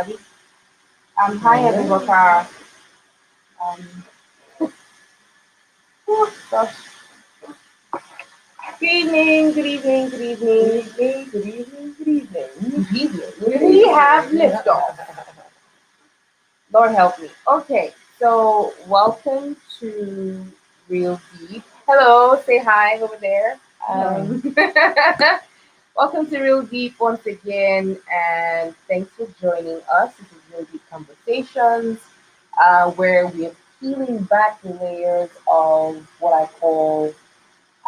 Abi. Hi everyone. Um, gosh. Good evening, good evening, good evening, good evening, good evening, good evening, good evening. We have liftoff. Lord help me. Okay, so welcome to Real Deep. Hello, say hi over there. Welcome to Real Deep once again, and thanks for joining us. This is Real Deep Conversations, where we are peeling back the layers of what I call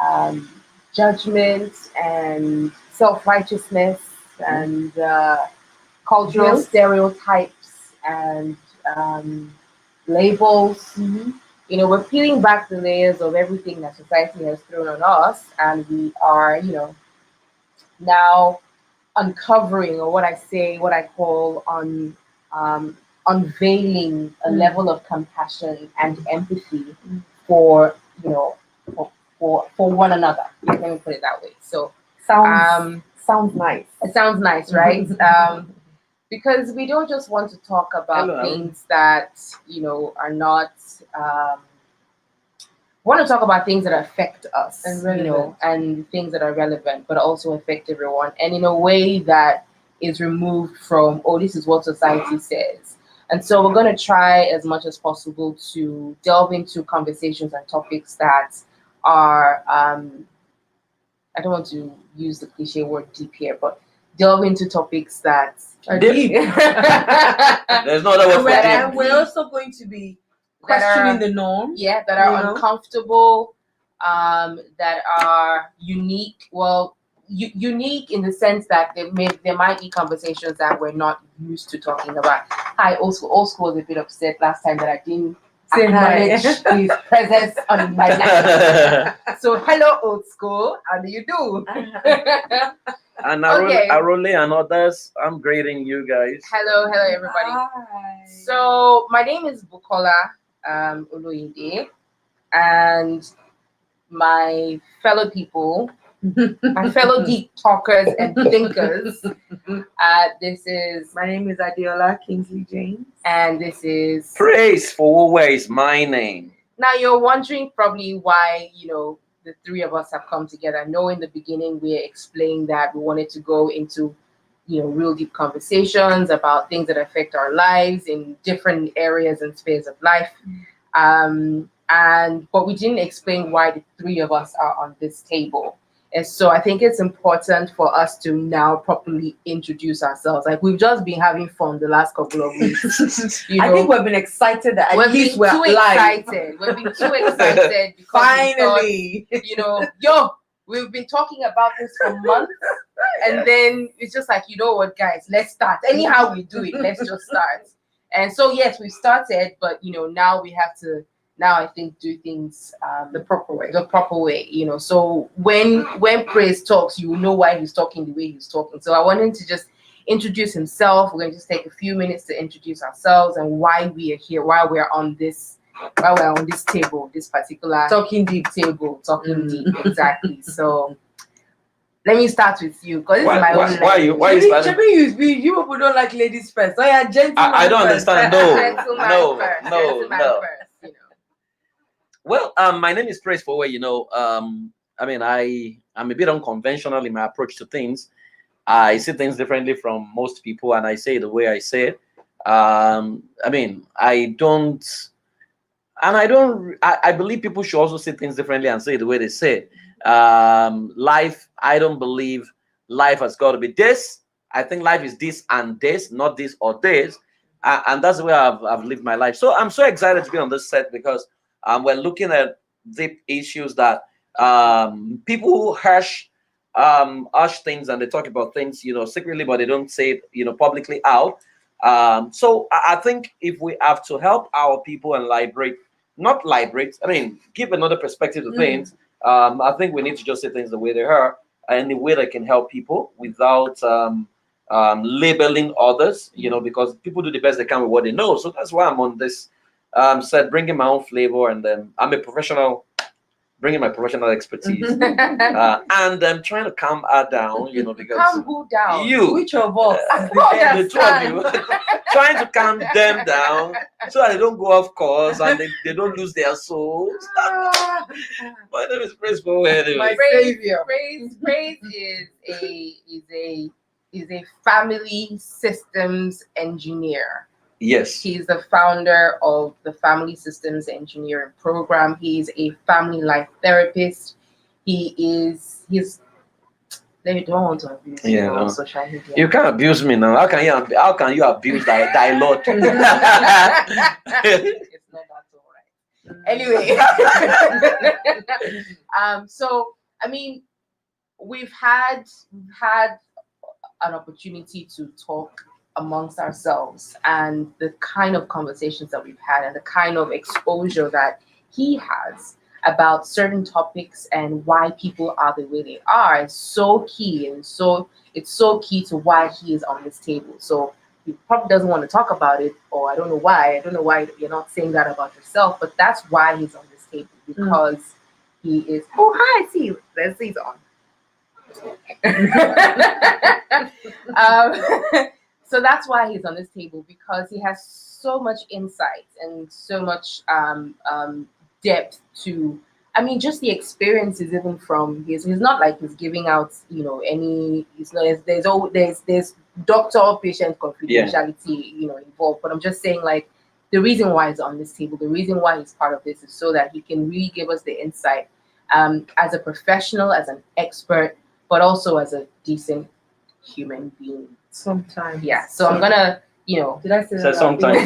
um, judgment and self righteousness and cultural stereotypes and labels. You know, we're peeling back the layers of everything that society has thrown on us, and we are, now uncovering, or what I call unveiling a level of compassion and empathy for, you know, for one another. Let me put it that way. So Sounds nice. it sounds nice, right? Because we don't just want to talk about things that are not. Want to talk about things that affect us, And relevant. and things that are relevant, but also affect everyone, and in a way that is removed from, oh, this is what society says. And so we're going to try as much as possible to delve into conversations and topics that are, I don't want to use the cliche word deep here, but delve into topics that are deep. There's no other word for deep. And we're also going to be questioning the norm. Yeah, that are uncomfortable, that are unique. Well, unique in the sense that there might be conversations that we're not used to talking about. Hi, old school. Old school was a bit upset last time that I didn't acknowledge his presence on my life. So hello, old school. How do you do? And Arole and others, I'm greeting you guys. Hello, everybody. Hi. So my name is Bukola Oloyede, and my fellow people, my fellow deep talkers and thinkers. My name is Adiola Kingsley James, and this is Praise for where is my name. Now you're wondering probably why the three of us have come together. No, in the beginning we explained that we wanted to go into real deep conversations about things that affect our lives in different areas and spheres of life. But we didn't explain why the three of us are on this table. And so I think it's important for us to now properly introduce ourselves. Like, we've just been having fun the last couple of weeks. I think we've been excited that at least we're too live. excited. We've been too excited because Finally, we've been talking about this for months, and then it's just like, you know what, guys, let's start. Anyhow we do it, let's just start. And so yes, we started, but now we have to I think do things the proper way. So when Praise talks, you will know why he's talking the way he's talking. So I wanted to just introduce himself. We're going to just take a few minutes to introduce ourselves and why we are here, why we're on this table, this particular talking deep table, talking deep. Exactly. So let me start with you, because this is my own. Why you starting? You people don't like ladies first. So yeah, gentlemen. I don't understand. No. First, Well, my name is Praise for where I mean, I'm a bit unconventional in my approach to things. I see things differently from most people, and I say it the way I say it. I mean, I believe people should also see things differently and say it the way they say it. Life, I don't believe life has got to be this. I think life is this and this, not this or this. And that's the way I've lived my life. So I'm so excited to be on this set because we're looking at deep issues that people hush things, and they talk about things, secretly, but they don't say it, publicly out. So I think if we have to help our people and give another perspective to things, I think we need to just say things the way they are, and the way that can help people without labeling others, because people do the best they can with what they know. So that's why I'm on this set, bringing my own flavor, and then I'm a professional bringing my professional expertise, Calm and I'm trying to calm her down, because who down? you, Which of us? I is the don't guest? the two of you, understand. trying to calm them down so that they don't go off course and they don't lose their souls. My name is Praise Bow anyway. My Praise, savior. praise is a family systems engineer. Yes. He's the founder of the Family Systems Engineering Program. He's a family life therapist. He's they don't want to abuse you on social media. You can't abuse me now. How can you abuse thy Lord? It's not that all right. Anyway, so I mean, we've had an opportunity to talk amongst ourselves, and the kind of conversations that we've had and the kind of exposure that he has about certain topics and why people are the way they are is so key, and so it's so key to why he is on this table. So he probably doesn't want to talk about it, or I don't know why you're not saying that about yourself, but that's why he's on this table, because he is. Oh, hi, I see you. Let's see, he's on. So that's why he's on this table, because he has so much insight and so much depth to, I mean, just the experiences, even from his. He's not like he's giving out, any. It's not. There's doctor patient confidentiality, involved. But I'm just saying, like, the reason why he's on this table, the reason why he's part of this, is so that he can really give us the insight, as a professional, as an expert, but also as a decent human being. Sometimes. Yeah. So I'm gonna, Did I say Said that? sometimes.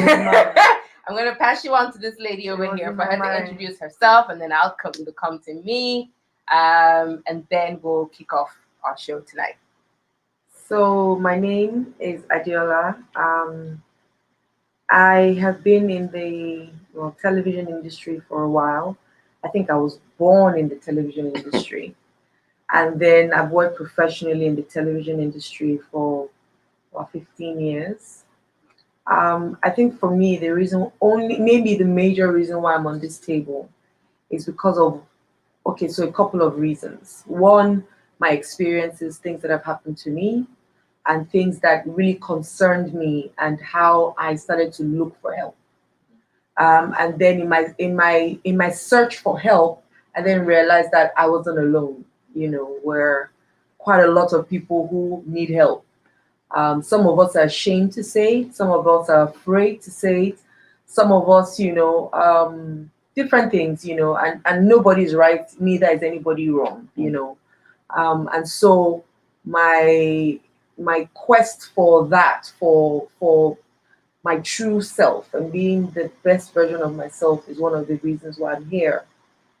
I'm gonna pass you on to this lady over here for her to Mine. introduce herself, and then I'll come to me, and then we'll kick off our show tonight. So my name is Adiola. I have been in the television industry for a while. I think I was born in the television industry. And then I've worked professionally in the television industry for 15 years. I think for me, maybe the major reason why I'm on this table is because of, so a couple of reasons. One, my experiences, things that have happened to me, and things that really concerned me, and how I started to look for help. And then in my search for help, I then realized that I wasn't alone. Where quite a lot of people who need help. Some of us are ashamed to say it. Some of us are afraid to say it. Some of us, different things, and nobody's right, neither is anybody wrong, And so my quest for that, for my true self and being the best version of myself, is one of the reasons why I'm here.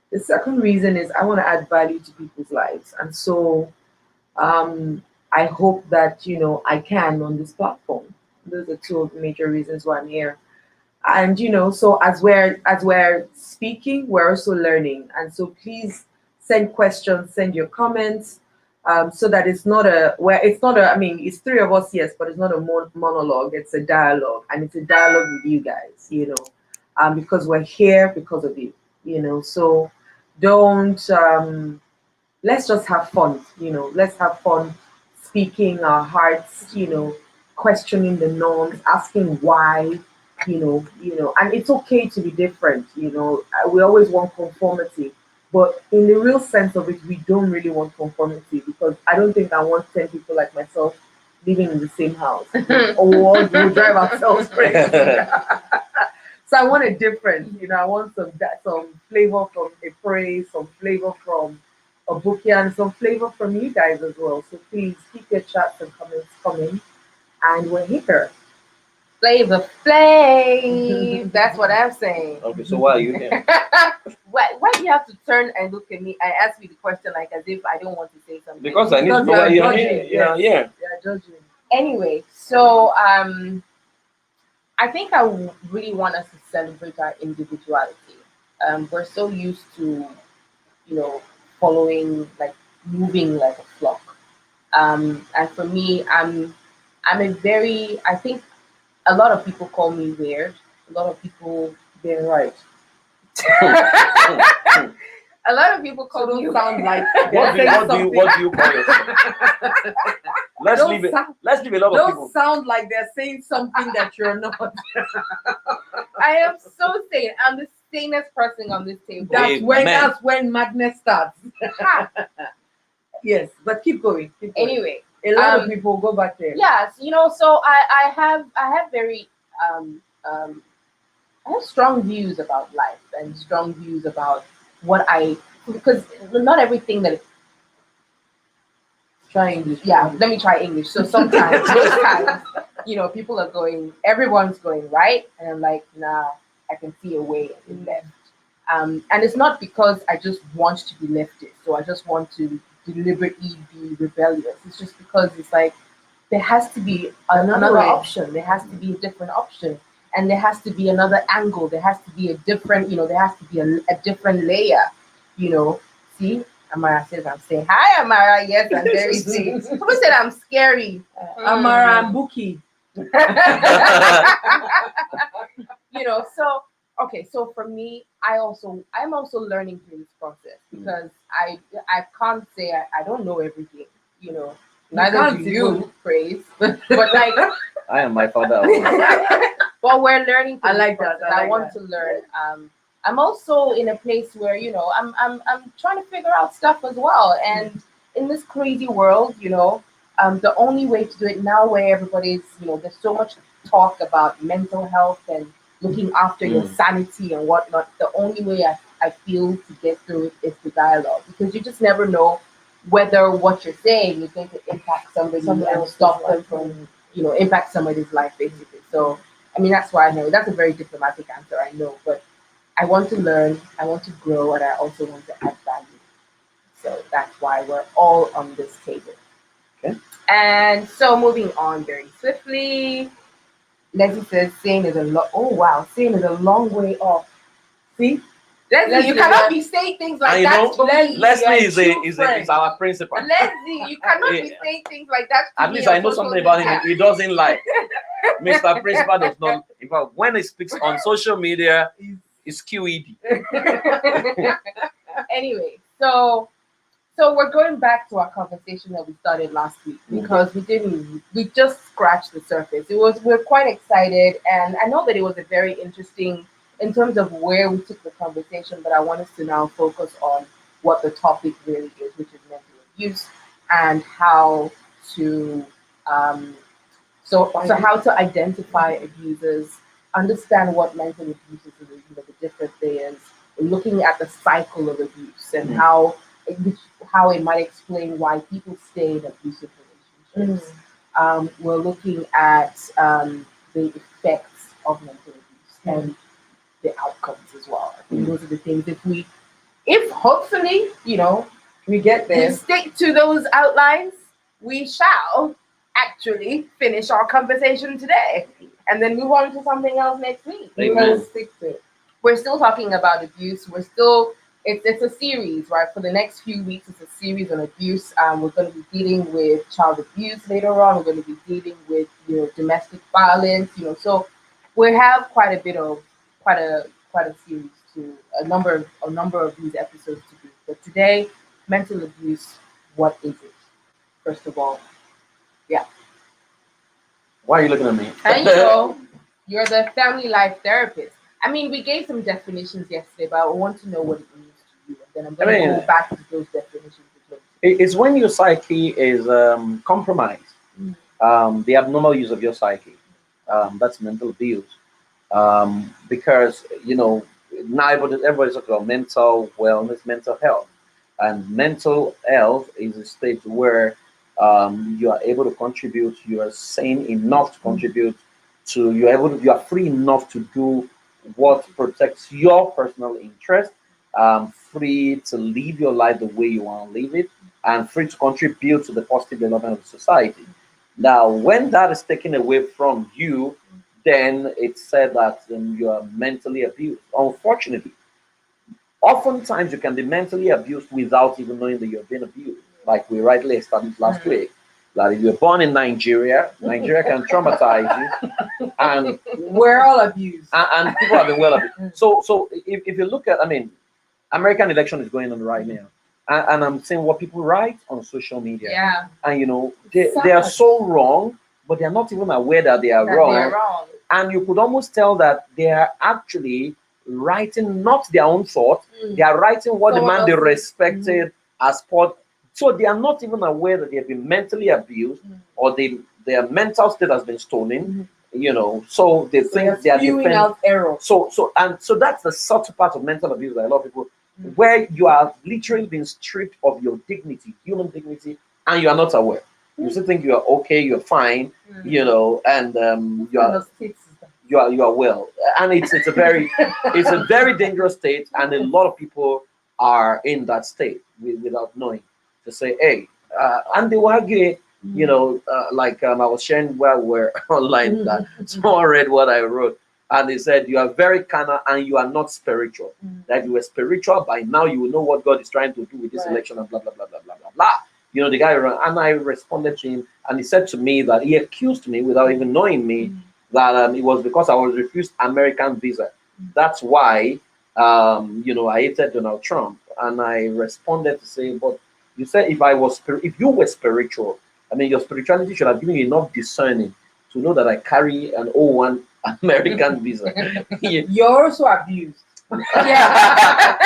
The second reason is I want to add value to people's lives. And so I hope that, I can on this platform. Those are two of the major reasons why I'm here. And, so as we're speaking, we're also learning. And so please send questions, send your comments, so that it's it's three of us, yes, but it's not a monologue, it's a dialogue. And it's a dialogue with you guys, because we're here because of you, So don't, let's just have fun, let's have fun speaking our hearts, questioning the norms, asking why, and it's okay to be different, we always want conformity, but in the real sense of it, we don't really want conformity, because I don't think I want 10 people like myself living in the same house, or we'll drive ourselves crazy. So I want a difference, I want some flavor from a praise, some flavor from a bookie, and some flavor from you guys as well. So please keep your chats and comments coming, and we're here. Flavor Flav. That's what I'm saying. Okay, so why are you here? Why do you have to turn and look at me and ask me the question like as if I don't want to say something? Because I need to know why you're here. Yeah. Yeah. Judging. Anyway, so I think I really want us to celebrate our individuality. We're so used to, following, like, moving like a flock. And for me, I'm I think a lot of people call me weird. A lot of people, They're right. A lot of people So call me don't sound like What do you, they're what do you, saying what do you call yourself? Let's Don't leave it. sound- Let's leave a lot of don't people. sound like they're saying something that you're not. I am so sane. I'm the sanest person on this table. Amen. That's when madness starts. Ha. Yes, but keep going. Keep going. Anyway, A lot of people go back there. yes, so I have very I have strong views about life and strong views about because not everything that Try English. yeah, let me try English. So sometimes, most times, people are going, everyone's going right, and I'm like, nah, I can see a way in left. And it's not because I just want to be leftist, so I just want to deliberately be rebellious. It's just because it's like there has to be another way. option. There has to be a different option, and there has to be another angle. There has to be a different, there has to be a different layer. See. Amara says I'm saying hi, Amara. Yes, I'm very sweet. Who said I'm scary? Amara and Buki. So okay. So for me, I'm also learning through this process because I can't say I don't know everything. Neither can't do you, even. praise. But like, I am my father. but we're learning. I Through like this that. process. I want to learn. I'm also in a place where I'm trying to figure out stuff as well. And in this crazy world, the only way to do it now, where everybody's there's so much talk about mental health and looking after your sanity and whatnot. The only way I feel to get through it is the dialogue, because you just never know whether what you're saying is going to impact somebody and stop them from impact somebody's life, basically. So I mean, that's why I know that's a very diplomatic answer, I know, but I want to learn, I want to grow, and I also want to add value. So that's why we're all on this table. Okay. And so moving on very swiftly, Leslie says saying is saying is a long way off. See? Leslie, you cannot be saying things like that to me. Leslie is our principal. Leslie, you cannot be saying things like that to At me. least I know something about him. He doesn't lie. Mr. Principal does not. In fact, when he speaks on social media, it's QED. Anyway, so we're going back to our conversation that we started last week, because we just scratched the surface. We're quite excited, and I know that it was a very interesting in terms of where we took the conversation, but I want us to now focus on what the topic really is, which is mental abuse, and how to so how to identify abusers, understand what mental abuse is, the different layers, looking at the cycle of abuse and how it might explain why people stay in abusive relationships. We're looking at the effects of mental abuse and the outcomes as well. I think those are the things. If hopefully, we get there. we stick to those outlines, we shall actually finish our conversation today and then move on to something else next week. Amen. We'll stick to it. We're still talking about abuse. It's a series, right? For the next few weeks, it's a series on abuse. We're going to be dealing with child abuse later on. We're going to be dealing with domestic violence. So we have quite a series to a number of these episodes to do. But today, mental abuse. What is it? First of all, Why are you looking at me? and you're the family life therapist. I mean, we gave some definitions yesterday, but I want to know what it means to you, and then I'm going to go back to those definitions again. It's when your psyche is compromised. The abnormal use of your psyche. That's mental abuse. Because now everybody's talking about mental wellness, mental health, and mental health is a state where you are able to contribute. You are sane enough to contribute to. You are free enough to do what protects your personal interest. Free to live your life the way you want to live it, and free to contribute to the positive development of society. Now, when that is taken away from you, then it's said that you are mentally abused. Unfortunately, oftentimes you can be mentally abused without even knowing that you're being abused. Like we rightly established last week, that if you're born in Nigeria, Nigeria can traumatize you, and we're all abused. And people have been well abused. So if you look at, American election is going on right now, and I'm seeing what people write on social media. Yeah. And they are so wrong, but they are not even aware that they are That wrong. they're wrong. And you could almost tell that they are actually writing not their own thought, they are writing what the Someone man they else's. respected as part. So they are not even aware that they have been mentally abused or their mental state has been stolen. So they think they are spewing out error. So that's the subtle part of mental abuse that a lot of people, where you are literally being stripped of your dignity, human dignity, and you are not aware. You still think you are okay, you're fine, and you are well, and it's a very it's a very dangerous state, and a lot of people are in that state without knowing. To say, hey, and they were gay, like I was sharing while we're online that someone read what I wrote, and they said you are very carnal and you are not spiritual. That you were spiritual by now, you will know what God is trying to do with this election and blah blah blah blah blah blah blah. The guy ran, and I responded to him, and he said to me that he accused me without even knowing me that it was because I was refused American visa. That's why I hated Donald Trump, and I responded to say, but you said if you were spiritual, I mean, your spirituality should have given you enough discerning to know that I carry an O1 American visa. You're also abused. Yeah.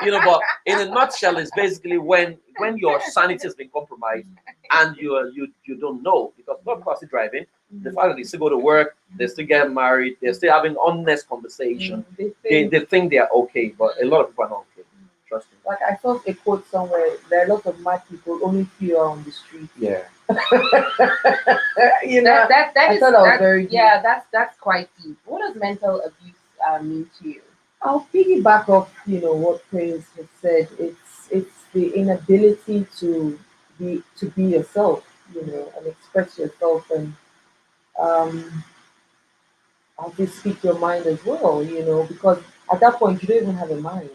But in a nutshell, it's basically when your sanity has been compromised and you don't know, because a lot of people are still driving. The fact that they still go to work, they still get married, they're still having honest conversation. They think they are okay, but a lot of people are not okay. Trust me. Like I saw a quote somewhere, there are a lot of mad people only fear on the street. Yeah. That I is thought that was very deep. Yeah, that's quite deep. What does mental abuse mean to you? I'll piggyback off, what Prince has said. It's the inability to be yourself, and express yourself, and obviously speak your mind as well, because at that point you don't even have a mind.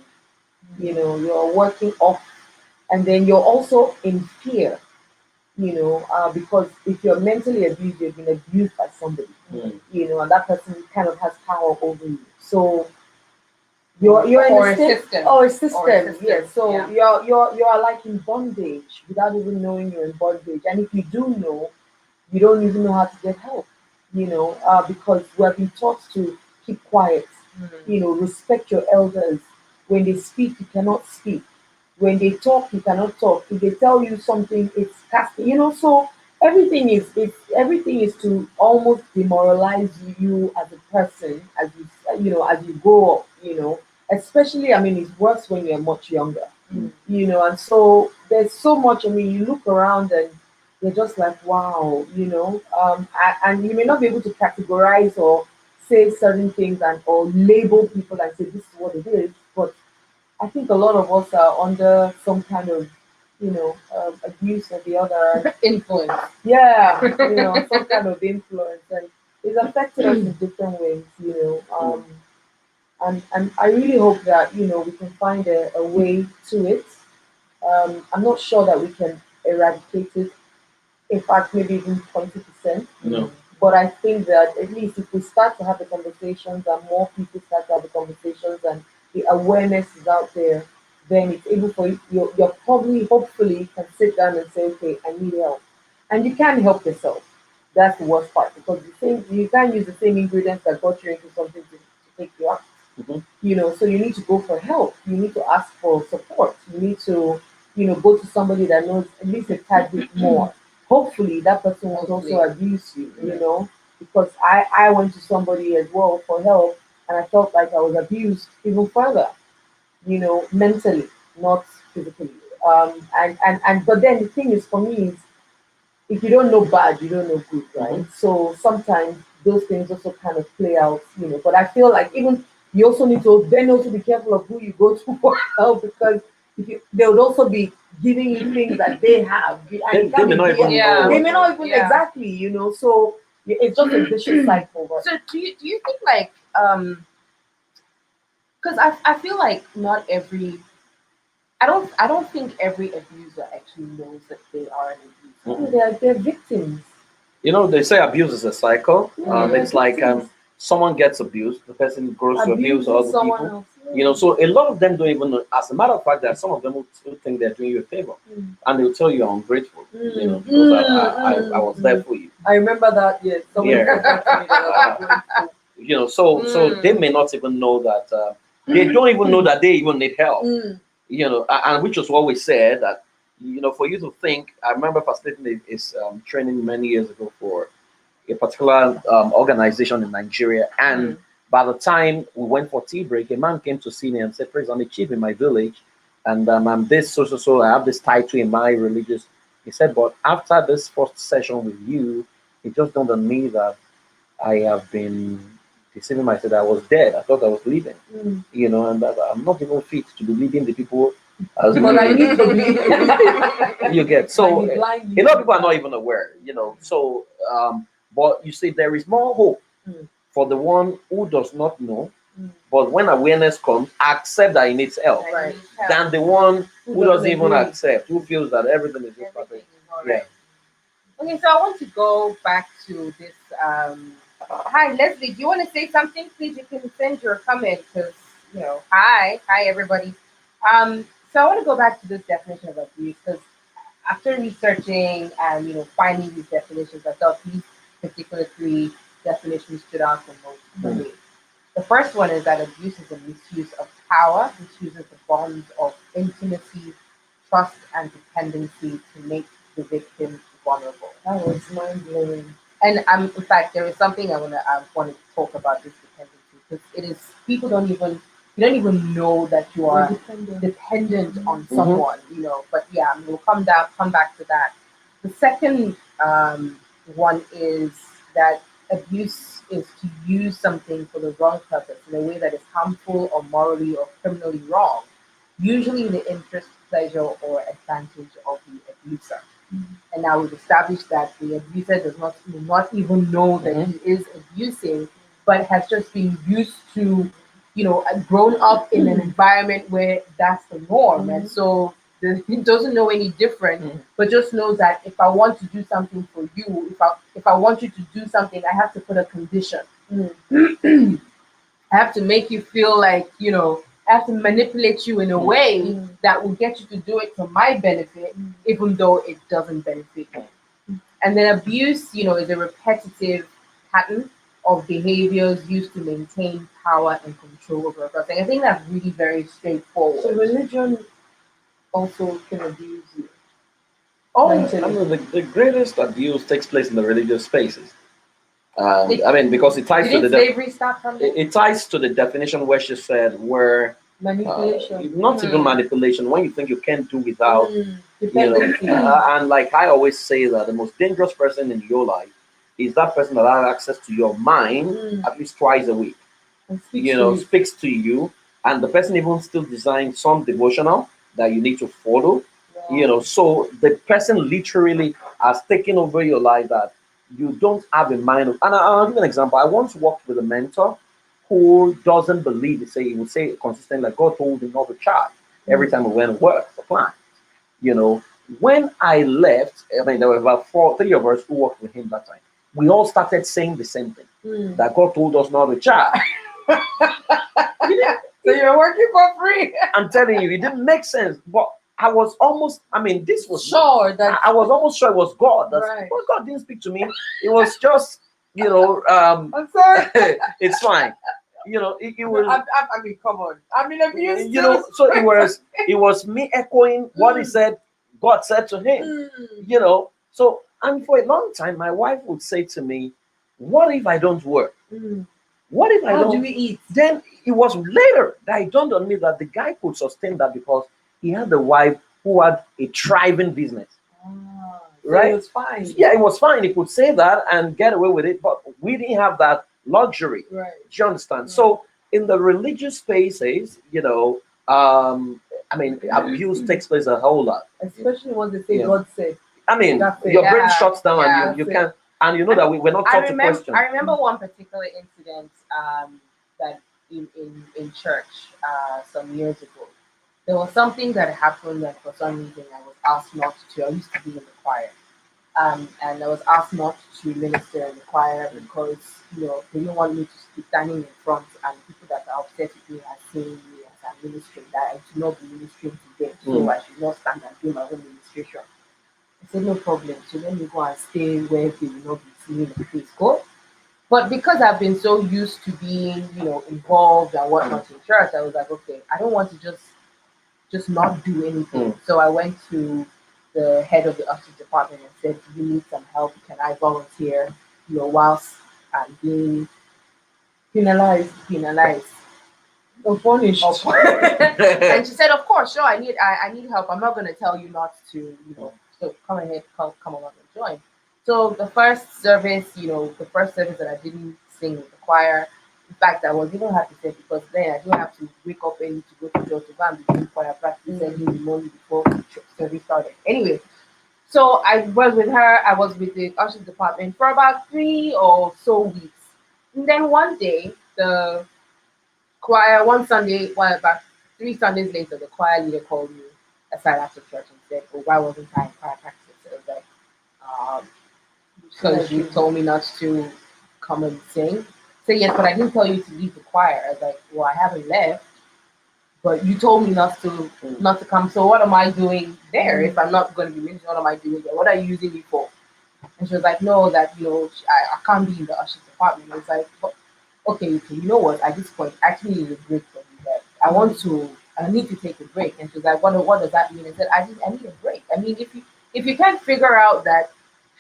You're working off, and then you're also in fear, because if you're mentally abused, you've been abused by somebody, and that person kind of has power over you. So you're in Or a a state, system. or a system, Or a system, yes. So yeah. you're like in bondage without even knowing you're in bondage. And if you do know, you don't even know how to get help. Because we have been taught to keep quiet. Respect your elders. When they speak, you cannot speak. When they talk, you cannot talk. If they tell you something, it's casting. So everything is to almost demoralize you as a person as you grow up. Especially, I mean, it's worse when you're much younger. And so there's so much. I mean, you look around and you're just like, wow. And you may not be able to categorize or say certain things and or label people and say this is what it is, but I think a lot of us are under some kind of, abuse or the other. Influence. Yeah, some kind of influence, and it's affected us in different ways. And I really hope that we can find a way to it. I'm not sure that we can eradicate it. In fact, maybe even 20%. No. But I think that at least if we start to have the conversations and more people start to have the conversations and the awareness is out there, then it's able for you, you're probably, hopefully, can sit down and say, okay, I need help. And you can't help yourself. That's the worst part because you can't use the same ingredients that got you into something to take you out. So you need to go for help. You need to ask for support. You need to, go to somebody that knows at least a tad bit more. Hopefully that person won't also abuse you, because I went to somebody as well for help and I felt like I was abused even further, mentally, not physically. And but then the thing is for me is if you don't know bad, you don't know good, right? So sometimes those things also kind of play out, But I feel like even you also need to then also be careful of who you go to for help because they would also be giving you things that they have. And They may not even know. They may not even exactly, So it's just a vicious cycle. But. So do you think like because I feel like not every I don't think every abuser actually knows that they are an abuser. They're victims. They say abuse is a cycle. It's like someone gets abused, the person grows to abuse Abusing other someone people. else. You know, so a lot of them don't even know. As a matter of fact, there are some of them who think they're doing you a favor, and they'll tell you I'm grateful. You know, because I was there for you. I remember that. Yes, someone Yeah. said that to me. That I was grateful. You know, so they may not even know that they don't even know that they even need help. You know, and which was what we said that, you know, for you to think. I remember facilitating this training many years ago for a particular organization in Nigeria, and by the time we went for tea break, a man came to see me and said, "Praise, I'm a chief in my village, and I'm this so. I have this title in my religious." He said, "But after this first session with you, it just dawned on me that I have been deceiving myself. I was dead. I thought I was living, you know, and that I'm not even fit to be leading the people as But I need to be. you get. So I a lot of people are not even aware, you know. So, but you see, there is more hope for the one who does not know, but when awareness comes, accept that he needs help, Right. than the one who doesn't even agree. accept, who feels that everything is just Everything perfect. is all Yeah. right. Okay, so I want to go back to this. Hi, Leslie. Do you want to say something? Please, you can send your comment because hi, everybody. So I want to go back to this definition of abuse because after researching and finding these definitions, I thought these particular three definitions stood out the most for me. The first one is that abuse is a misuse of power, which uses the bonds of intimacy, trust, and dependency to make the victim vulnerable. That was mind blowing. And in fact, there is something I want to talk about this dependency because it is people don't even you don't even know that you are dependent on someone, But yeah, we'll come back to that. The second one is that abuse is to use something for the wrong purpose in a way that is harmful or morally or criminally wrong, usually in the interest, pleasure, or advantage of the abuser. And now we've established that the abuser will not even know that he is abusing, but has just been used to, grown up in an environment where that's the norm. And so he doesn't know any different, but just knows that if I want to do something for you, if I want you to do something, I have to put a condition. I have to make you feel like, I have to manipulate you in a way that will get you to do it for my benefit, even though it doesn't benefit you. And then abuse, is a repetitive pattern of behaviors used to maintain power and control over a person. I think that's really very straightforward. So religion also can abuse you. Oh, Mentally. I mean, the greatest abuse takes place in the religious spaces. I mean, because it ties to Didn't slavery start from there? it ties to the definition where she said where Manipulation. not even manipulation, when you think you can't do without, Dependency. and like I always say that the most dangerous person in your life is that person that has access to your mind at least twice a week. And speaks to you. Speaks to you, and the person even still designs some devotional that you need to follow. So the person literally has taken over your life that you don't have a mind of. And I'll give you an example. I once worked with a mentor who doesn't believe it. He would say consistently, like God told him not to charge every time we went to work for clients. When I left, I mean, there were about three of us who worked with him that time. We all started saying the same thing that God told us not to charge. So you're working for free. I'm telling you, it didn't make sense. But I was almost, I mean, this was sure that I was almost sure it was God. Right. But God didn't speak to me. It was just, I'm sorry. it's fine. It was. I mean, come on. I mean, abuse. So it was me echoing what he said. God said to him. So and for a long time, my wife would say to me, "What if I don't work? What if I How don't?" do we eat? Then it was later that it dawned on me that the guy could sustain that because he had a wife who had a thriving business. So Right? it was fine. Yeah, it was fine. He could say that and get away with it, but we didn't have that luxury. Right. Do you understand? So in the religious spaces, I mean, abuse takes place a whole lot. Especially when they say God said. I mean, That's it. your brain Yeah, shuts down yeah, and you can't, and you know that we're not taught to question. I remember one particular incident that in church some years ago. There was something that happened that for some reason I was asked not to. I used to be in the choir. And I was asked not to minister in the choir because they didn't want me to be standing in front, and people that are upset with me are seeing me as I'm ministering, that I should not be ministering to them, so I should not stand and do my own ministration. I said no problem, so let me go and stay where they will not be seeing my face. Go. But because I've been so used to being, involved and whatnot in church, I was like, okay, I don't want to just not do anything. So I went to the head of the ushers department and said, "Do you need some help? Can I volunteer? Whilst I'm being penalized, or punished." And she said, "Of course, sure. I need help. I'm not going to tell you not to. So come ahead, come along and join." So the first service, that I didn't sing with the choir. In fact, I was even happy to, because then I didn't have to wake up early to go to church to go and be doing choir practice early in the morning before service started. Anyway, so I was with her. I was with the ushers department for about 3 or so weeks. And then one day, the choir, one Sunday, about 3 Sundays later, the choir leader called me aside after church and said, "Oh, why wasn't I in choir practice?" I was like, "Because you told me not to come and sing." So yes, but I didn't tell you to leave the choir. I was like, "Well, I haven't left, but you told me not to come. So what am I doing there if I'm not going to be ministering? What am I doing there? What are you using me for?" And she was like, "No, that I can't be in the ushers department." I was like, "Okay, you know what? At this point, I actually need a break from you guys. I need to take a break." And she was like, "What does that mean?" I said, I need a break. I mean, if you can't figure out that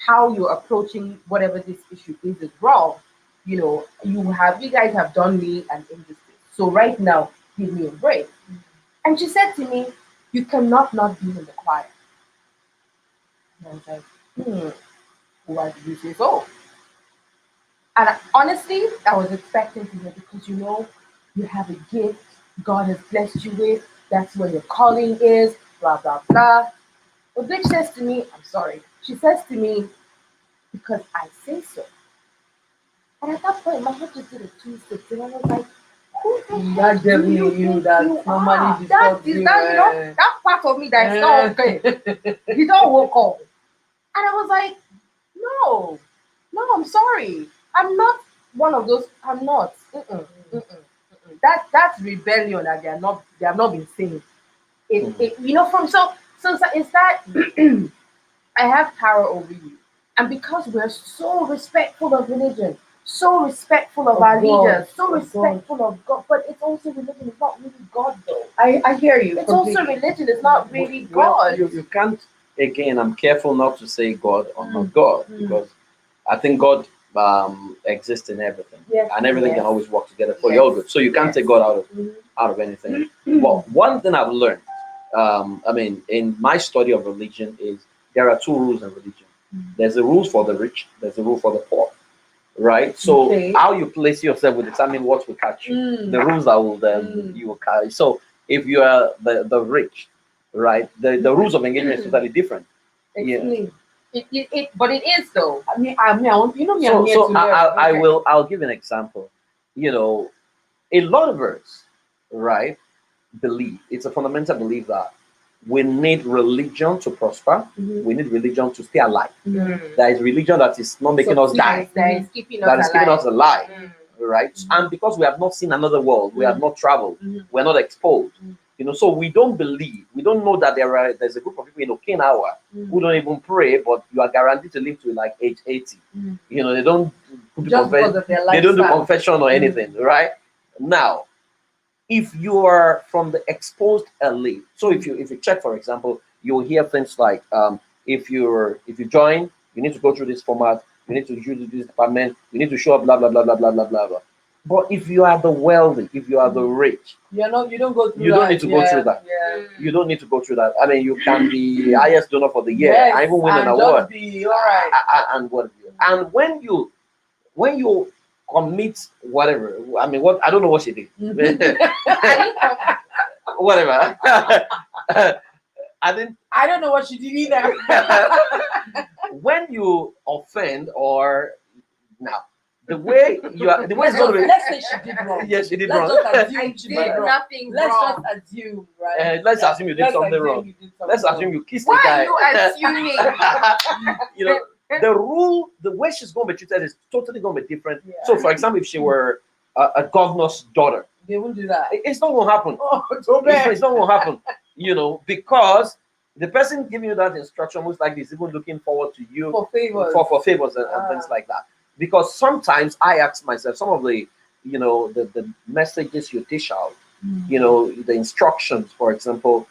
how you're approaching whatever this issue is wrong, you guys have done me an injustice. So right now, give me a break." And she said to me, "You cannot not be in the choir." And I was like, "Why did you say so?" And honestly, I was expecting to hear, because you have a gift God has blessed you with. That's where your calling is, blah, blah, blah. But bitch says to me, I'm sorry. She says to me, "Because I say so." And at that point, my head just did a 260. And I was like, who the heck That devil do you in you think that you normally are? disturbs That is you. that part of me that is not okay. You don't woke up. And I was like, no, I'm sorry. I'm not one of those. I'm not. That's rebellion that they have not been saying. So it's that I have power over you. And because we're so respectful of religion, so respectful of our God, leaders, so of respectful of God, but it's also religion. It's not really God, though. I hear you. It's also religion. It's not really God. You can't, again, I'm careful not to say God or not God, because I think God exists in everything, Yes, and everything yes. can always work together for Yes, your good. So you can't yes. take God out of anything. But one thing I've learned, in my study of religion, is there are 2 rules in religion. There's a rules for the rich. There's a rule for the poor. Right. So Okay. how you place yourself will determine what will catch you. The rules that will you will carry. So if you are the rich, right, the rules of engagement is totally different. Explain. But it is though. I want me. I'm So here so to I, learn. I, I will I'll give an example. A lot of us, right, believe it's a fundamental belief that we need religion to prosper. We need religion to stay alive. There is religion that is not making us die. That is keeping That us is keeping alive. us alive. Right? And because we have not seen another world, we have not traveled, we're not exposed. So we don't believe, we don't know that there's a group of people in Okinawa who don't even pray, but you are guaranteed to live to like age 80. They don't do Just because of their they don't do lifestyle. confession or anything, right? Now, if you are from the exposed elite, so if you check, for example, you'll hear things like if you join, you need to go through this format, you need to use this department, you need to show up, blah blah blah blah blah blah blah blah. But if you are the wealthy, if you are the rich, You don't go through you that. don't need to go through that. Yeah. You don't need to go through that. I mean, you can be highest donor for the year, Yes, and even win an and award, just be all right. and what. And when you commit whatever, I mean, what I don't know what she did. Whatever. I didn't. I don't know what she did either. When you offend, or now the way you are, the way it's going to be. Let's say she did wrong. Yes, she did Let's wrong. just assume I she did did wrong. nothing Let's wrong. just assume, right? Let's assume you did Let's something assume wrong. you did something Let's assume wrong. you kissed Why the are guy. you assuming? You know, the rule, the way she's going to be treated is totally going to be different. Yeah. So, for example, if she were a governor's daughter, They won't do that. it's not going to happen. Oh, so bad. It's not going to happen. You know, because the person giving you that instruction most likely is even looking forward to you For favors. for favors and things like that. Because sometimes I ask myself, some of the, you know, the messages you dish out, you know, the instructions, for example.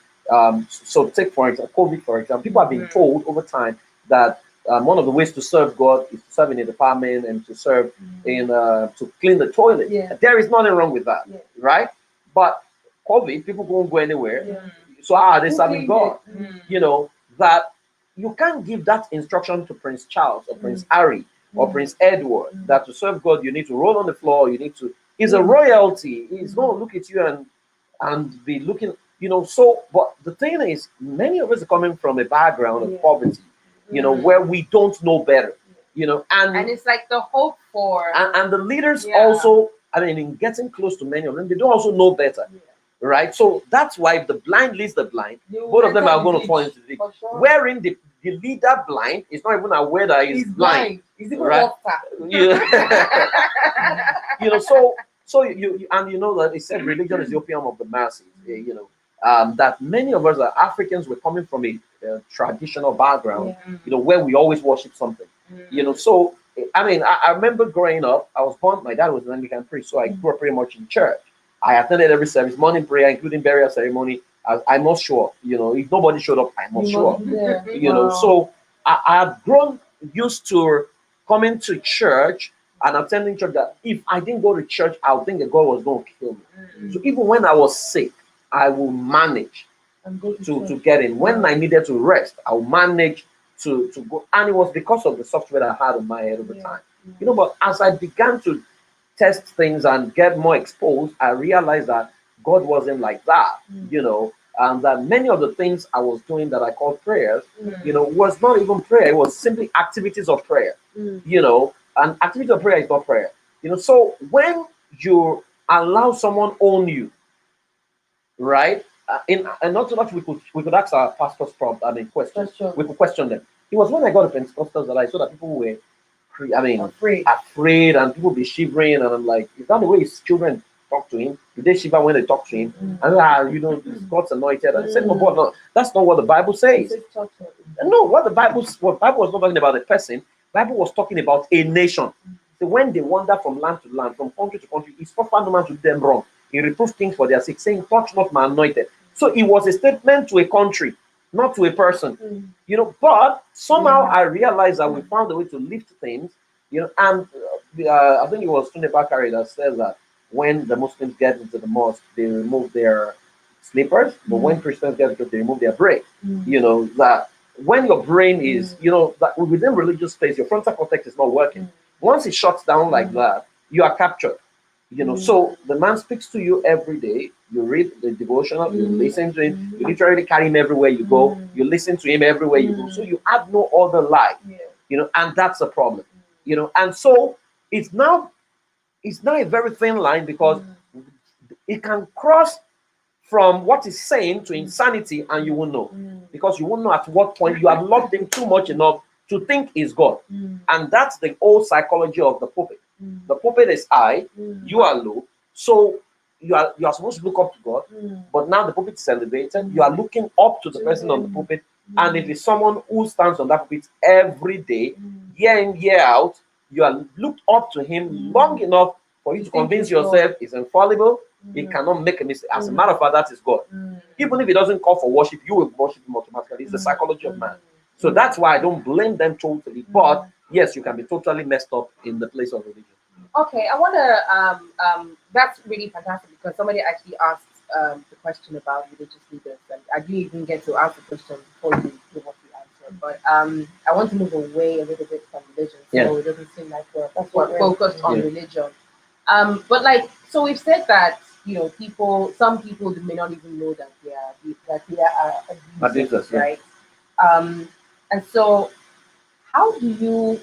So take for example, COVID, for example, people have been told over time that one of the ways to serve God is to serve in a department and to serve in to clean the toilet. Yeah. There is nothing wrong with that, Yeah. right? But COVID, people won't go anywhere. Yeah. So how are they Who serving cleaned God? it? You know, that you can't give that instruction to Prince Charles or Prince Harry or Prince Edward that to serve God you need to roll on the floor, you need to. It's a royalty. He's going to look at you and be looking, you know. So, but the thing is, many of us are coming from a background of poverty, you know, where we don't know better, you know, And it's like the hope for. and the leaders also, I mean, in getting close to many of them, they don't also know better. Right, so that's why if the blind leads the blind, both of them are going to fall into the ditch. Sure. Wherein the leader blind is not even aware that he's blind. He's even Right. water. You know, so you and you know that it said religion is the opium of the masses. You know, that many of us are Africans. We're coming from a traditional background. You know, where we always worship something. You know, so I mean, I remember growing up. I was born. My dad was an Anglican priest, so I grew up pretty much in church. I attended every service, morning prayer, including burial ceremony. I must show up. You know, if nobody showed up, I must show up. You know, so I had grown used to coming to church and attending church that if I didn't go to church, I would think that God was going to kill me. So even when I was sick, I will manage to get in. When I needed to rest, I will manage to go. And it was because of the software that I had in my head over time. You know, but as I began to test things and get more exposed, I realized that God wasn't like that, you know, and that many of the things I was doing that I called prayers, you know, was not even prayer. It was simply activities of prayer, you know, and activity of prayer is not prayer, you know. So when you allow someone own you, right? In not so much we could ask our pastors questions. We could question them. It was when I got to Pentecostals that I saw that people were afraid and people be shivering, and I'm like, is that the way his children talk to him? Do they shiver when they talk to him? And you know, God's anointed. And I said, no, God, no, that's not what the Bible says. No, what the Bible was not talking about a person. The Bible was talking about a nation. So when they wander from land to land, from country to country, it's not no man to do them wrong. He reproved kings for their sake, saying, touch not my anointed. So it was a statement to a country, not to a person. You know, but somehow I realized that we found a way to lift things, you know, and I think it was Tunde Bakari that says that when the Muslims get into the mosque, they remove their slippers, but when Christians get into it, they remove their brain. You know, that when your brain is, you know, that within religious space, your frontal cortex is not working. Once it shuts down like that, you are captured. You know, so the man speaks to you every day. You read the devotional, you listen to him, you literally carry him everywhere you go, you listen to him everywhere you go. So you have no other life, you know, and that's a problem, you know. And so it's now a very thin line because it can cross from what is saying to insanity, and you won't know because you won't know at what point you have loved him too much enough to think he's God. And that's the old psychology of the pulpit. The pulpit is high, you are low, so you are supposed to look up to God, but now the pulpit is elevated, you are looking up to the person on the pulpit, and if it's someone who stands on that pulpit every day, year in, year out, you are looked up to him long enough for you to convince yourself he's infallible, he cannot make a mistake. As a matter of fact, that is God. Even if he doesn't call for worship, you will worship him automatically. It's the psychology of man. So that's why I don't blame them totally, but yes, you can be totally messed up in the place of religion. Okay, I want to. That's really fantastic because somebody actually asked the question about religious leaders, and I didn't even get to ask the question before you give us the answer. But I want to move away a little bit from religion, so it doesn't seem like we're focused on religion. But like, so we've said that some people may not even know that they are abusers, right? And so how do you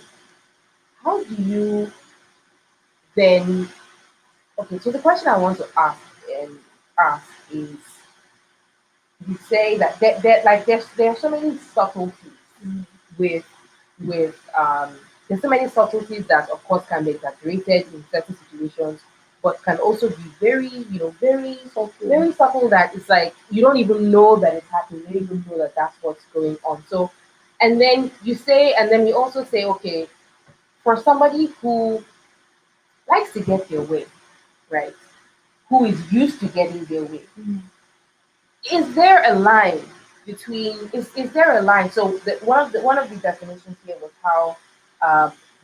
then okay. So the question I want to ask is, you say that like there's so many subtleties with there's so many subtleties that of course can be exaggerated in certain situations, but can also be very very subtle that it's like you don't even know that it's happening. You don't even know that that's what's going on. So, and then you say, and then you also say, okay, for somebody who likes to get their way, right? Who is used to getting their way, is there a line between is there a line? So one of the definitions here was how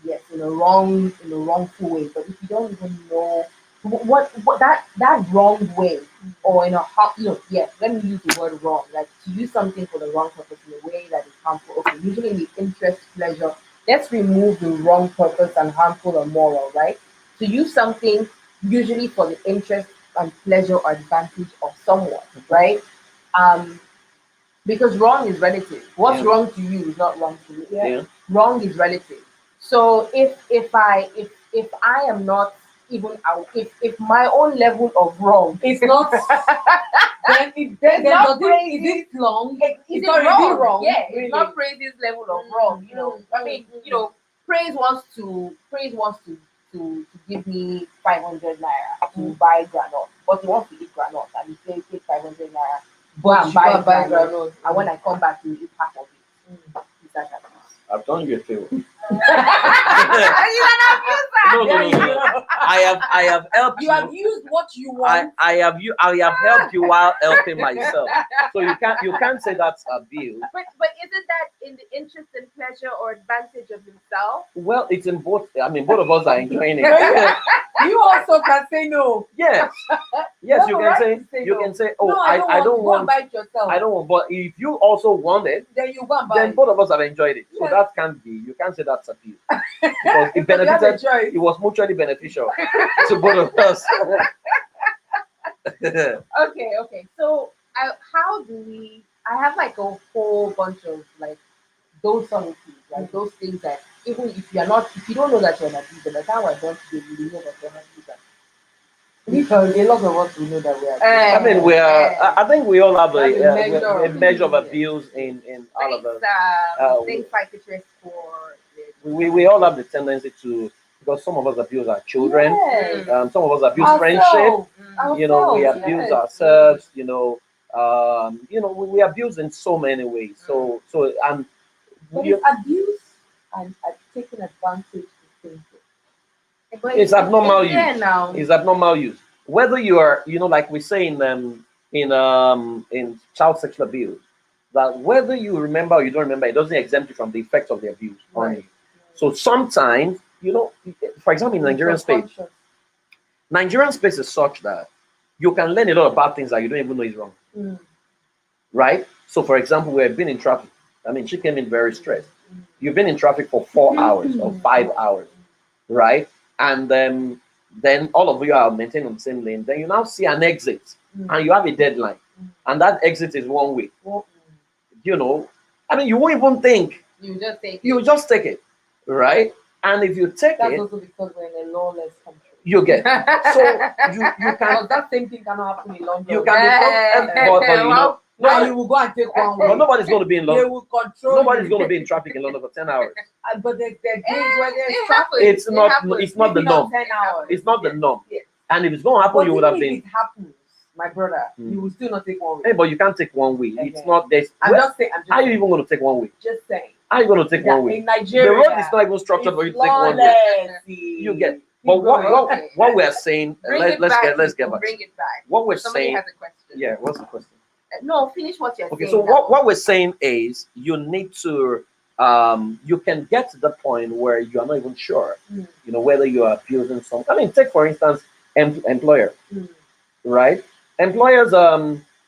yes, in a wrongful way, but if you don't even know what that wrong way, or in a yes, let me use the word wrong, like to use something for the wrong purpose in a way that is harmful. Okay, usually in the interest pleasure, let's remove the wrong purpose and harmful or moral, right? To use something usually for the interest and pleasure or advantage of someone, right? Um, because wrong is relative. What's Yeah. wrong to you is not wrong to me. Yeah. Wrong is relative. So if I am not even out, if my own level of wrong It's not. Then it's not crazy. is it long? Is it not wrong? really wrong, Yeah, really. it's not praise's level of wrong. I mean, praise wants to give me 500 naira to buy granite, but he wants to eat granite, and he says take 500 naira, go and buy granite, and when I come back, you eat half of it. Is that abuse? I've done you a favor. You're an abuser. No. I have helped You have used what you want. I have helped you while helping myself. So you can't say that's abuse. But isn't that in the interest and pleasure or advantage of himself? Well, it's in both. I mean, both of us are enjoying it. You also can say no. Yes, You you have a can right to say say you no. can say, oh, No, I don't go and want, buy it yourself. I don't want. But if you also want it, Then you go and buy then it. both of us have enjoyed it. So Yes. that can't be. You can't say that's abuse because it Because you have a benefited. choice. It was mutually beneficial to both of us. Okay. So, how do we? I have like a whole bunch of like those subtleties, like those things that even if you don't know that you're an abuser, the time we're done today, you will know that you're an abuser. Because a lot of us will know that we are. I mean, we are. I think we all have That's a measure of Yes. abuse in all of us. Thanks, psychiatrist, for We all have the tendency to, because some of us abuse our children. Yes. Some of us abuse Ourselves. friendship. We Ourselves, abuse yes. ourselves. We abuse in so many ways. So and But you, it's abuse and taking advantage is sinful. But it's abnormal use. there now. It's abnormal use. Whether you are, like we say in child sexual abuse, that whether you remember or you don't remember, it doesn't exempt you from the effects of the abuse on you. So sometimes, for example, in Nigerian space is such that you can learn a lot of bad things that you don't even know is wrong. Right? So, for example, we have been in traffic. I mean, she came in very stressed. You've been in traffic for 4 hours or 5 hours, right? And then all of you are maintained on the same lane. Then you now see an exit, and you have a deadline, and that exit is one way. I mean, you won't even think. You just take it, right? And if you take That's it, also because we're in a lawless country. you get. So you Because can that same thing cannot happen in London. you can but Now you will go and take one way. but nobody's going to be in They London. will control Nobody's you. going to be in traffic in London for 10 hours. But there are days where there's It traffic. happens. It's not the Maybe not norm. 10 hours. It's not the norm. Yes. And if it's going to happen, But you would even have if been. it happens, my brother, you will still not take one way. Hey, but you can't take one way. It's not this. I'm just saying. How are you even going to take one way? Just saying. How are you going to take that one way? in Nigeria, The road is not even structured for you to take one way. You get. But what we're saying, let's get back. Bring it back. What we're Somebody saying. has a question. Yeah, what's the question? No, finish what you're Okay, saying. so now. what we're saying is you need to you can get to the point where you are not even sure, whether you are abusing some. I mean, take for instance, employer, right? Employers,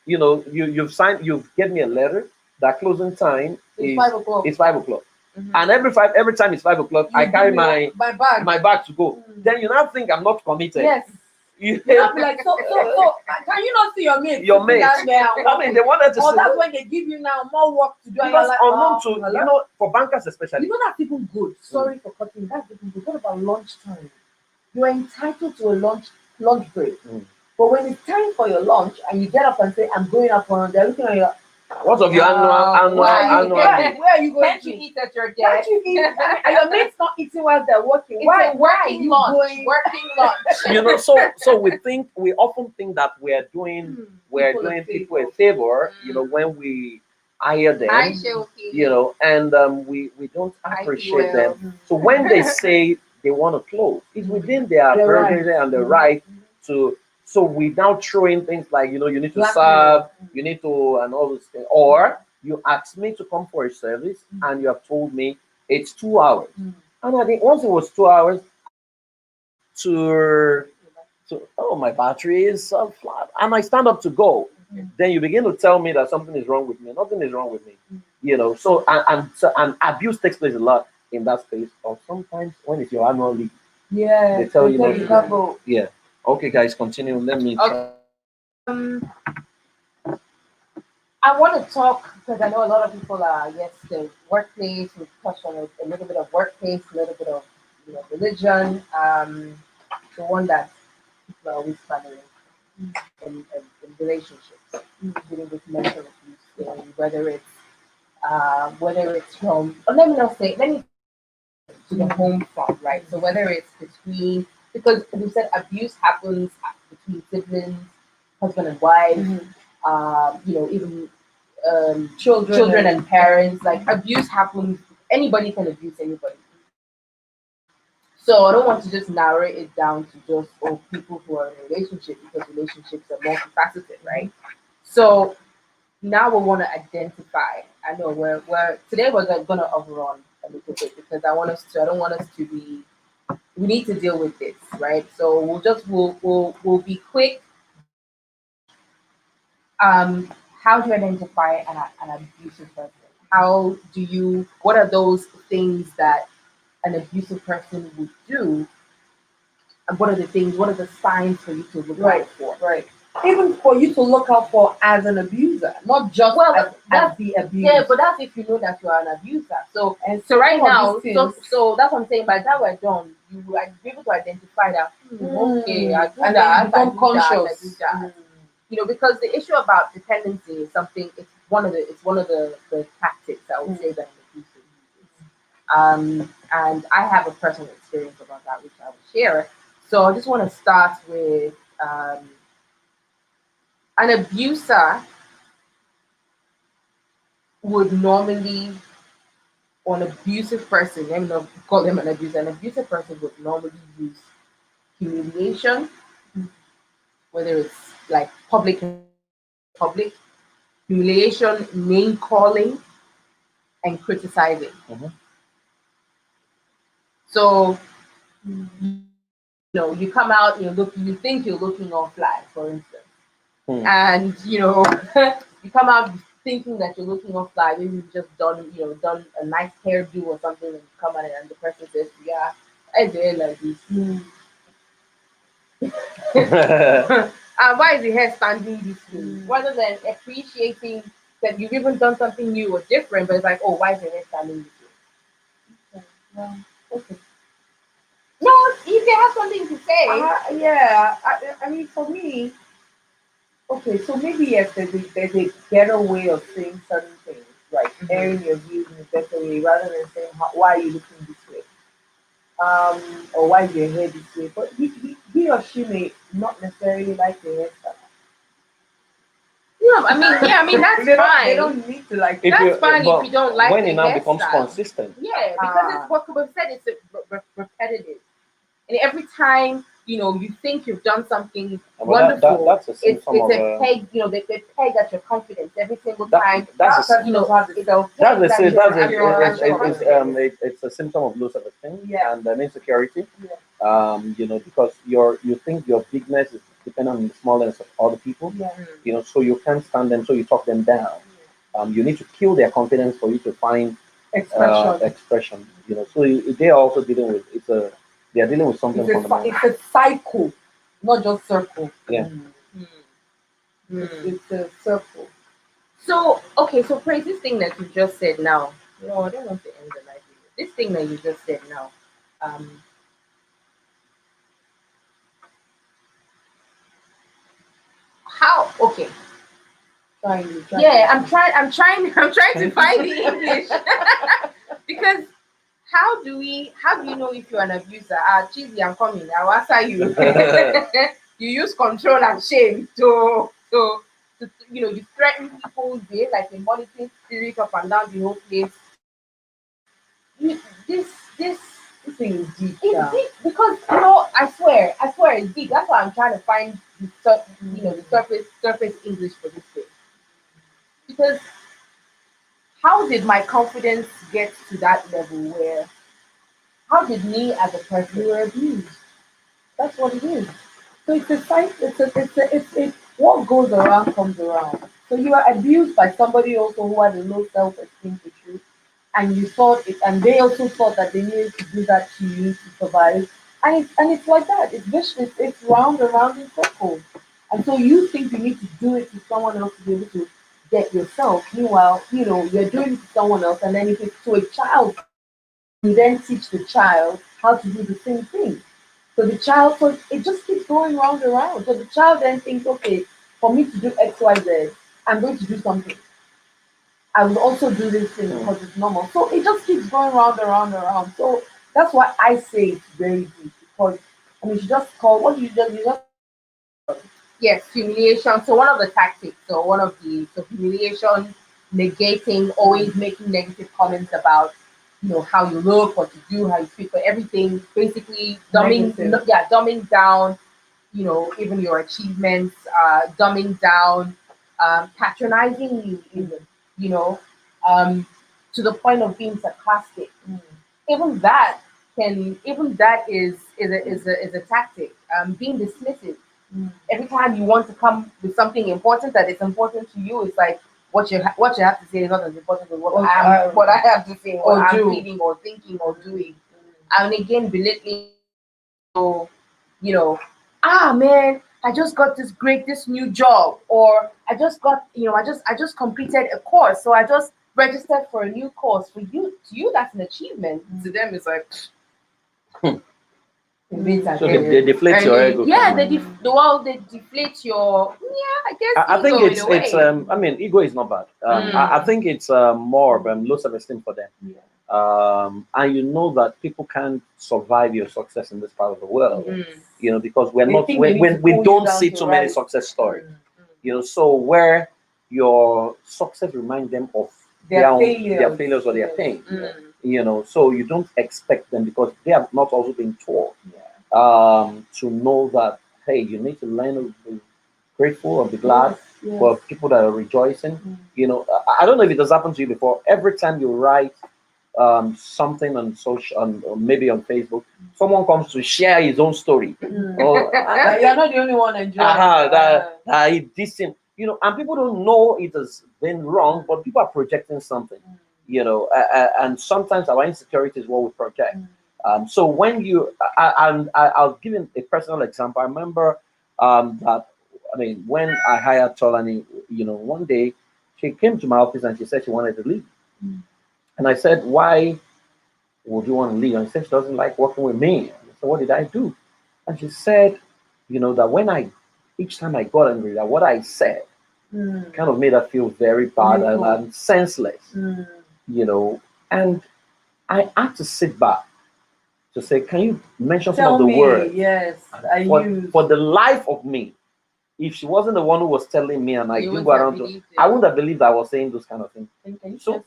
you've given me a letter that closing time is 5 o'clock. It's 5 o'clock, and every time it's 5 o'clock, I carry my bag to go. Then you now think I'm not committed. Yes. You You'll be like, so, can you not see your mate? Your mate. Down there I mean, they wanted to or see. that's when they give you now more work to do. Because like, unknown to hello? for bankers especially. That's even good. Sorry for cutting. That's even good. What about lunchtime? you're entitled to a lunch break. Mm. But when it's time for your lunch and you get up and say, I'm going out for lunch, they're looking at you. What of your annual leave? Where are you going Can't to? you eat at your Can't desk? you eat? And your mate's not eating while they're working. It's Why? a Why are working you lunch. going? Working lunch. You know, so we often think that we're doing people a favor, you know, when we hire them, I shall you know, and we don't I appreciate will. them. So when they say they want to close, it's within their They're right. prerogative and the right to. So we now throw in things like, you know, you need to Blackmail. serve, you need to, and all those things. Or you ask me to come for a service and you have told me it's 2 hours. And I think once it was 2 hours to oh, my battery is flat, and I stand up to go, then you begin to tell me that something is wrong with me. Nothing is wrong with me, you know. So and abuse takes place a lot in that space. Or sometimes when it's your annual leave, Yeah. they tell you not you to can't go. go. Yeah. Okay, guys, continue. Let me. Okay. I want to talk because I know a lot of people are the workplace. We've touched on a little bit of workplace, a little bit of religion. The one that people are always struggling in relationships, dealing with mental abuse, and whether it's from. Or let me not say. Let me to the home front, right? So whether it's between because we said abuse happens between siblings, husband and wife, even children and parents. Like abuse happens, anybody can abuse anybody. So I don't want to just narrow it down to just people who are in a relationship because relationships are multifaceted, right? So now we want to identify. I know we're today we're gonna overrun a little bit because I don't want us to be. We need to deal with this, right? So we'll be quick. How do you identify an abusive person? How do you? What are those things that an abusive person would do? And what are the things? What are the signs for you to look out for? Right. Even for you to look out for as an abuser, not just as the abuser. Yeah, but that's if you know that you are an abuser. So And so right some of now, these so things- so that's what I'm saying. By the time we're done, you will be able to identify that. Okay, I do and that. then become I do that, conscious. I do that. Because the issue about dependency is something. It's one of the tactics I would say that an abuser uses. And I have a personal experience about that, which I will share. So I just want to start with an abuser would normally, or an abusive person, let me not call them an abusive person would normally use humiliation, whether it's like public humiliation, name calling, and criticizing. Mhm. So you come out, you think you're looking all fly, for instance, and you come out thinking that you're looking all fly. Maybe you've just done a nice hairdo or something, and you come out and the person says, "Yeah, I do it like this." And why is the hair standing this way? Rather than appreciating that you've even done something new or different, but it's like, oh, why is the hair standing this way? Well, okay. No, if they have something to say. Yeah. I mean, for me, okay. So maybe yes, there's a better way of saying certain things, like airing your views in a better way, rather than saying, "Why are you looking this way?" Or "Why is your hair this way?" But he or she may not necessarily like the hairstyle. I mean that's fine. They don't need to like. That's fine if you don't like when the it now becomes hairstyle. consistent. Yeah, because it's what we said. It's repetitive, and every time you think you've done something wonderful, That's a it's symptom of a peg. They peg at your confidence every single time. that's a, it's it's a symptom of low self-esteem Yeah. and insecurity. Because you think your bigness is dependent on the smallness of other people. Yeah. So you can't stand them, so you talk them down. You need to kill their confidence for you to find expression. So they're also dealing with they are dealing with something fundamental. It's a cycle, not just circle. Yeah. It's a circle. So okay, so praise this thing that you just said now. No, I don't want to end the live video. This thing that you just said now. Um, Okay. Trying. Yeah, I'm trying. I'm trying to find the English because how do you know if you're an abuser? Cheesy, I'm coming. I'll answer you. You use control and shame to you threaten people. They like a monitoring spirit up and down the whole place. You- This this This thing is deep. it's Yeah. deep because I swear it's deep. That's why I'm trying to find the surface English for this thing. Because how did my confidence get to that level where how did me as a person You were abused. That's what it is. So it's a cycle. It's what goes around comes around. So you are abused by somebody also who had a low self-esteem issue, and you thought it, and they also thought that they needed to do that to you to survive. And it's like that. It's vicious. It's round and round in circles. And so you think you need to do it to someone else to be able to get yourself. Meanwhile, you're doing it to someone else, and then if it's to a child, you then teach the child how to do the same thing. So it just keeps going round and round. So the child then thinks, okay, for me to do X, Y, Z, I'm going to do something. I will also do this thing because it's normal. So it just keeps going round and round and round. So that's why I say it's very deep because you just call what you just yes, humiliation. So one of the tactics, so one of the so humiliation, negating, always making negative comments about how you look, what you do, how you speak, but everything basically Negative. dumbing down, even your achievements, dumbing down, patronizing you, even, you know, um, to the point of being sarcastic. Even that even that is a tactic. Being dismissive. Every time you want to come with something important that is important to you, it's like what you have to say is not as important as what I have to say, what or I'm do. feeling or thinking or doing. And again, belittling. So, man, I just got this new job, or I just completed a course, so I just registered for a new course. To you, that's an achievement. To them, it's like, So they deflate your ego. yeah, they deflate your, yeah, I guess I think ego in a it's way. I mean, ego is not bad. I think it's more of low self-esteem for them. And you know that people can't survive your success in this part of the world. Because we're They not think they need to we pull you don't down see to too many rise. success stories. So where your success remind them of Their their failures. failures or their Yes. pain. Yes. So you don't expect them because they have not also been taught to know that hey, you need to learn to be grateful or be glad Yes. for people that are rejoicing. I don't know if it has happened to you before. Every time you write something on social, or maybe on Facebook, someone comes to share his own story. Or You're not the only one enjoying. it this thing, and people don't know it has been wrong, but people are projecting something. And sometimes our insecurity is what we project. So when I'll give you a personal example. I remember that when I hired Tolani, one day she came to my office and she said she wanted to leave. And I said, why would you want to leave? And she said she doesn't like working with me. I said, what did I do? And she said, that each time I got angry, that what I said kind of made her feel very bad and senseless, And I had to sit back to say, can you mention some of the words? Yes, For the life of me, if she wasn't the one who was telling me and I didn't go around I wouldn't have believed I was saying those kind of things. So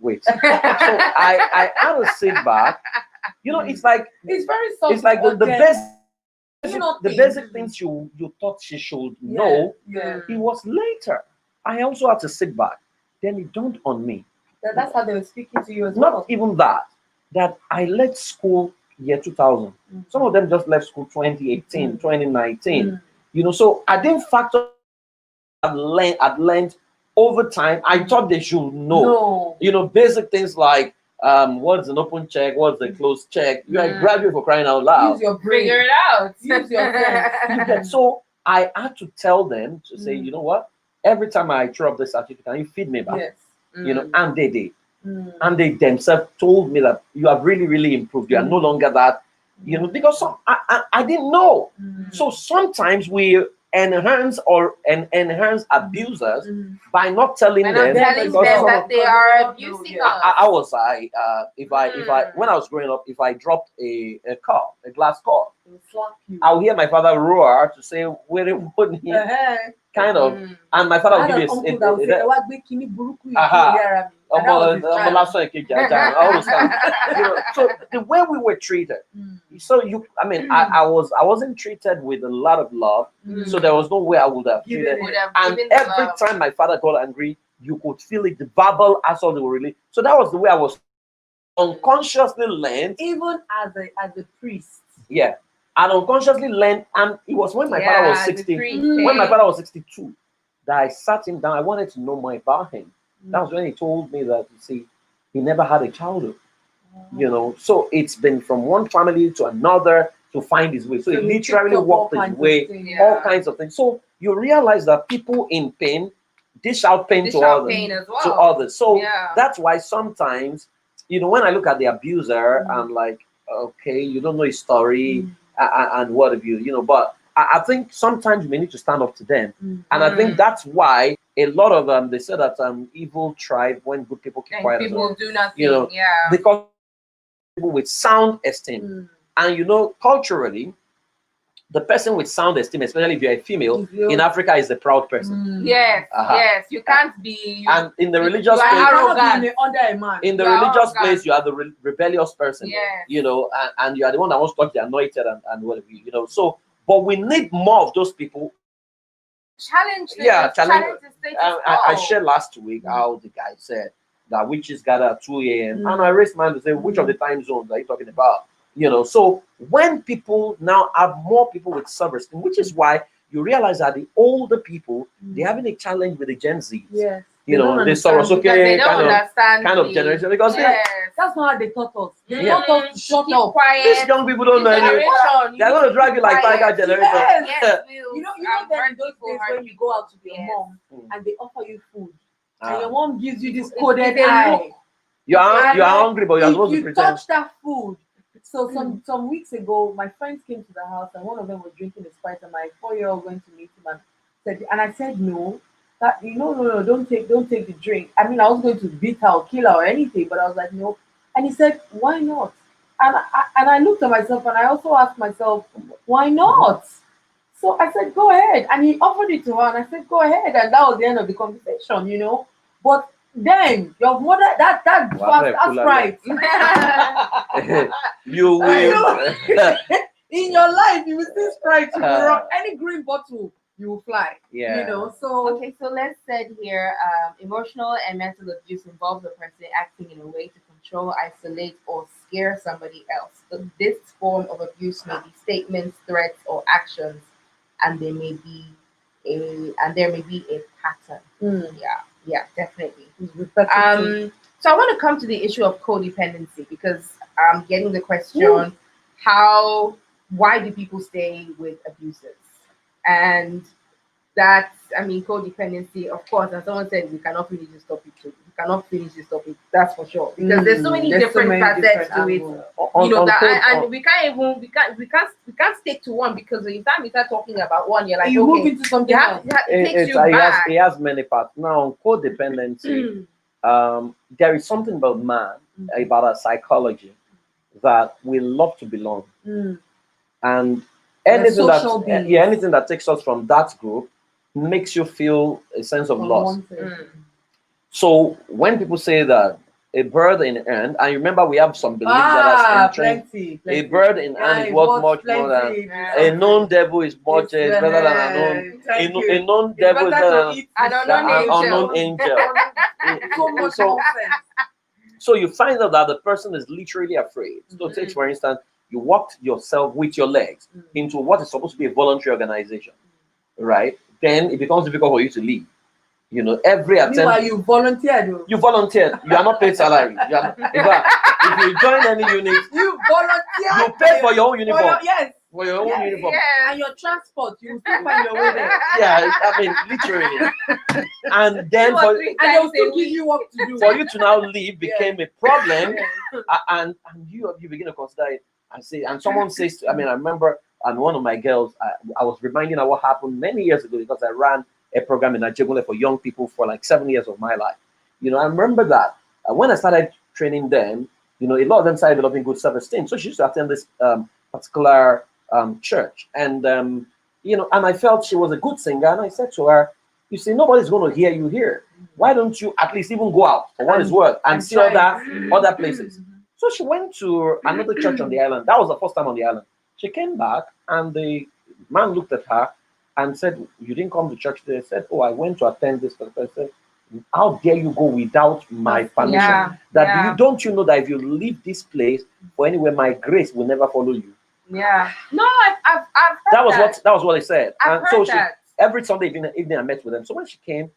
wait. So I had to sit back. It's like it's very soft. It's like the basic thing. things you thought she should know. Yeah. It was later. I also had to sit back. Then it dawned on me. That's how they were speaking to you as Not well. even that I left school year 2000. Some of them just left school 2018, 2019. So I didn't factor at length over time. I thought they should know. Basic things like what's an open check, what's a closed check. You are a graduate for crying out loud. Use your brain. Figure it out. Use your sense. So I had to tell them to say, you know what? Every time I throw up the certificate, can you feed me back? Yes. And they did. And they themselves told me that you have really, really improved. You are no longer that, because I didn't know. So sometimes we enhance abusers by not telling We're them. not telling because them some that of- they are abusing us. if I when I was growing up, if I dropped a glass car, They will slap you. I'll hear my father roar to say, "Where it wouldn't he?" Kind of, and my father I would had give an uncle you that would say, "Ewa gbe kini buruku yi Aha. kúrò yàrá mi." And that was his child. last one, all those kind of- so the way we were treated, so I wasn't treated with a lot of love, so there was no way I would have Given treated. it. Would have And given the every love. time my father got angry, you could feel it, the verbal assault they were really. So that was the way I was unconsciously learned. Even as a priest. Yeah. And unconsciously learned, and it was when my father was the 60, priest, when my eh? father was 62, that I sat him down. I wanted to know more about him. That was when he told me that, you see, he never had a childhood. So it's been from one family to another to find his way. So he you literally picked up walked all his kinds of way, things. Yeah. all kinds of things. So you realize that people in pain dish out pain Dish to out others. pain as To well. others. So Yeah. that's why sometimes, when I look at the abuser, I'm like, okay, you don't know his story and what have you, but I think sometimes you may need to stand up to them. And I think that's why a lot of them, they say that evil thrive when good people keep And quiet. as well. people do nothing. Yeah. Because people with sound esteem. And culturally, the person with sound esteem, especially if you're a female, in Africa is the proud person. Yes, Uh-huh. yes. You can't be. And in the you religious are place, arrogant. Under a man. in the You are religious arrogant. place, you are the rebellious person. Yes. And you are the one that wants to touch the anointed and whatever, So, but we need more of those people. Challenge. Yeah, challenge the status I quo. shared last week how the guy said that witches gather at 2 a.m. And I raised my hand to say, which of the time zones are you talking about? So when people now have more people with self-esteem, which is why you realize that the older people, they're having a challenge with the Gen Z. Yes. They Because Sorosuke they don't understand kind of the- generation, because Yes. That's not how they taught us. They Yeah. taught us to shut Keep up. quiet. these young people don't know anything. Generation, They're going to drag you like quiet. tiger generation. Yes, You know then those days when you go out with your mom and they offer you food and your mom gives you this coded it's a eye. look. You are And hungry, but you're if supposed to you pretend. touch that food. So some weeks ago, my friends came to the house and one of them was drinking a Sprite, and my 4-year-old went to meet him and said, and I said no, that no, don't take the drink. I mean, I was going to beat her or kill her or anything, but I was like no. And he said, why not? And I looked at myself and I also asked myself, why not? So I said, go ahead. And he offered it to her and I said, go ahead. And that was the end of the conversation. But then your mother that Sprite. You will. In your life, you will see Sprite, you will run any green bottle, you will fly. Yeah. So Okay, so let's say here, emotional and mental abuse involves a person acting in a way to control, isolate, or scare somebody else. So this form of abuse may be statements, threats, or actions, and there may be a pattern. Yeah, definitely. So I want to come to the issue of codependency because I'm getting the question: why do people stay with abusers? And that's, codependency, of course, as someone said, we cannot finish this topic too. We cannot finish this topic, that's for sure. Because there's so many different facets to it. And we can't stick to one, because by the time we start talking about one, you're like, you okay, move into something else. it takes you back. It has many parts. Now, on codependency, there is something about man, about our psychology, that we love to belong. And anything that takes us from that group makes you feel a sense of loss. So when people say that a bird in hand, and remember we have some beliefs that are plenty. a bird in hand is worth much more than a known devil is much better than a known devil is better than an unknown angel. So you find out that the person is literally afraid. So take, for instance, you walked yourself with your legs into what is supposed to be a voluntary organization, right? Then it becomes difficult for you to leave. Every attempt. Meanwhile, you volunteered. You volunteered. You are not paid salary. If you join any unit, you volunteered. You pay for your own uniform. Yes. For your own uniform. Yes. And your transport, you still find your way there. Yeah, literally. And then they will still give you work to do. For you to now leave became a problem, and you begin to consider it and say, and someone says, I remember and one of my girls, I was reminding her what happened many years ago because I ran a program in Adiola for young people for like 7 years of my life. I remember that when I started training them, a lot of them started developing good self-esteem. So she used to attend this particular church, and and I felt she was a good singer, and I said to her, "You see, nobody's going to hear you here. Why don't you at least even go out for what it's worth and see other places?" So she went to another church on the island. That was the first time on the island. She came back, and the man looked at her and said, "You didn't come to church today?" I said, "Oh, I went to attend this." I said, "How dare you go without my permission? Don't you know that if you leave this place or anywhere, my grace will never follow you?" Yeah. No, I've heard that was what they said. I've And so heard that. every Sunday evening I met with them. So when she came,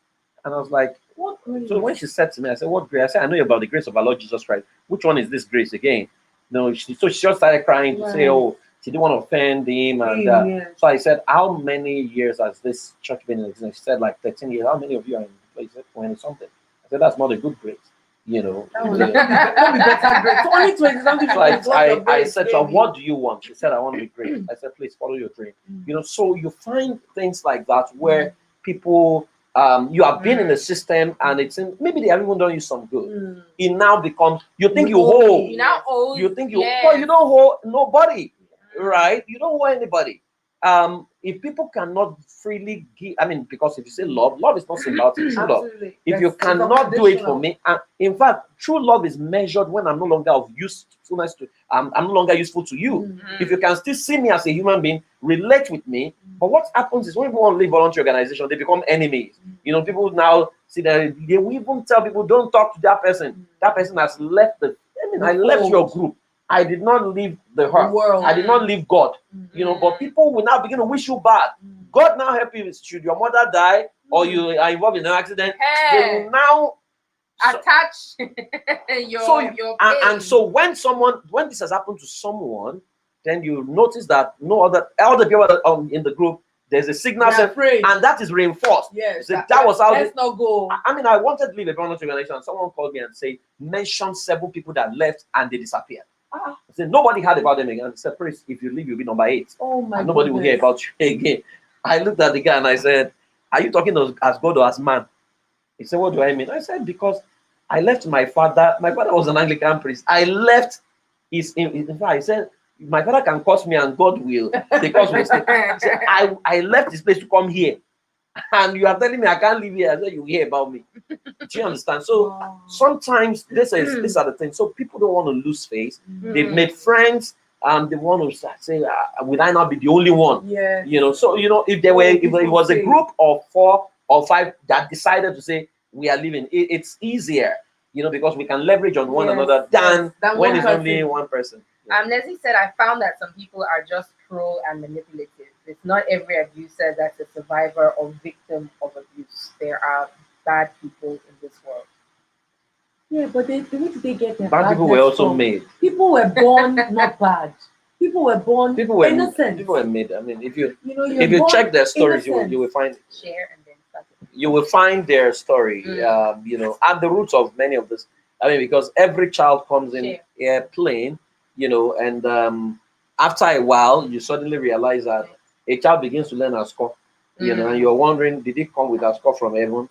and I was like, "What grace?" So when she said to me, I said, "What grace?" I said, "I know about the grace of our Lord Jesus Christ. Which one is this grace again?" So she just started crying to say, "Oh, she didn't want to offend him." And so I said, "How many years has this church been in existence?" She said, "Like 13 years. How many of you are in the place?" She said, 20 something. I said, "That's not a good grace. Don't be better grace. Only 20 something. So I said to her, "What do you want?" She said, "I want to be great." I said, "Please follow your dream." So you find things like that where people, you have been in the system, and it's maybe they have even done you some good. It now becomes you think you hold. You now owe. You think but you don't hold nobody, right? You don't owe anybody. If people cannot freely give, because if you say love is not symbolic, true love. If you cannot do it for me, and in fact, true love is measured when I'm no longer of usefulness to, I'm no longer useful to you. If you can still see me as a human being, relate with me. But what happens is when people want to leave voluntary organization, they become enemies. People now see that they will even tell people, "Don't talk to that person. That person has left I left your group. I did not leave the world. I did not leave God." But people will now begin to wish you bad. God now help you. Should your mother die or you are involved in an accident, they will now attach your pain. And so when this has happened to someone, then you notice that all the people in the group, there's a signal, and that is reinforced. Yes, that was how. Let's not go. I wanted to leave a voluntary organization, and someone called me and said, "Mention 7 people that left and they disappeared." I said, "Nobody heard about them again." I said, "Praise, if you leave, you'll be number 8. Oh my and nobody will hear about you again." I looked at the guy and I said, "Are you talking as God or as man?" He said, "What do I mean?" I said, "Because I left my father. My father was an Anglican priest. I left in fact, he said, my father can curse me and God will because we stay." I left this place to come here. And you are telling me I can't live here. I said, "You hear about me." Do you understand? So sometimes these are the things. So people don't want to lose face. They've made friends. They want to say, "Will I not be the only one?" Yeah. So if it was a group of 4 or 5 that decided to say we are leaving, it's easier, because we can leverage on one another than when it's only one person. Leslie said, "I found that some people are just cruel and manipulative. It's not every abuser that's a survivor or victim of abuse. There are bad people in this world." Yeah, but where did they get their bad people were also from? made. People were born not bad. People were born innocent. People were made. If you check their stories, you will find share and then start it. You will find their story. At the roots of many of this. Because every child comes in plain, and after a while, you suddenly realize that a child begins to learn a score, and you're wondering, did it come with a score from heaven?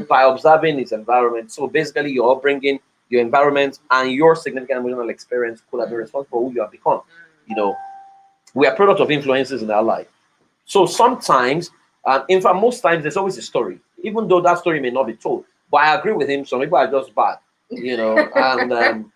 By observing its environment. So basically, your upbringing, your environment, and your significant emotional experience could have been responsible for who you have become. We are product of influences in our life. So sometimes, in fact, most times, there's always a story, even though that story may not be told. But I agree with him. Some people are just bad, and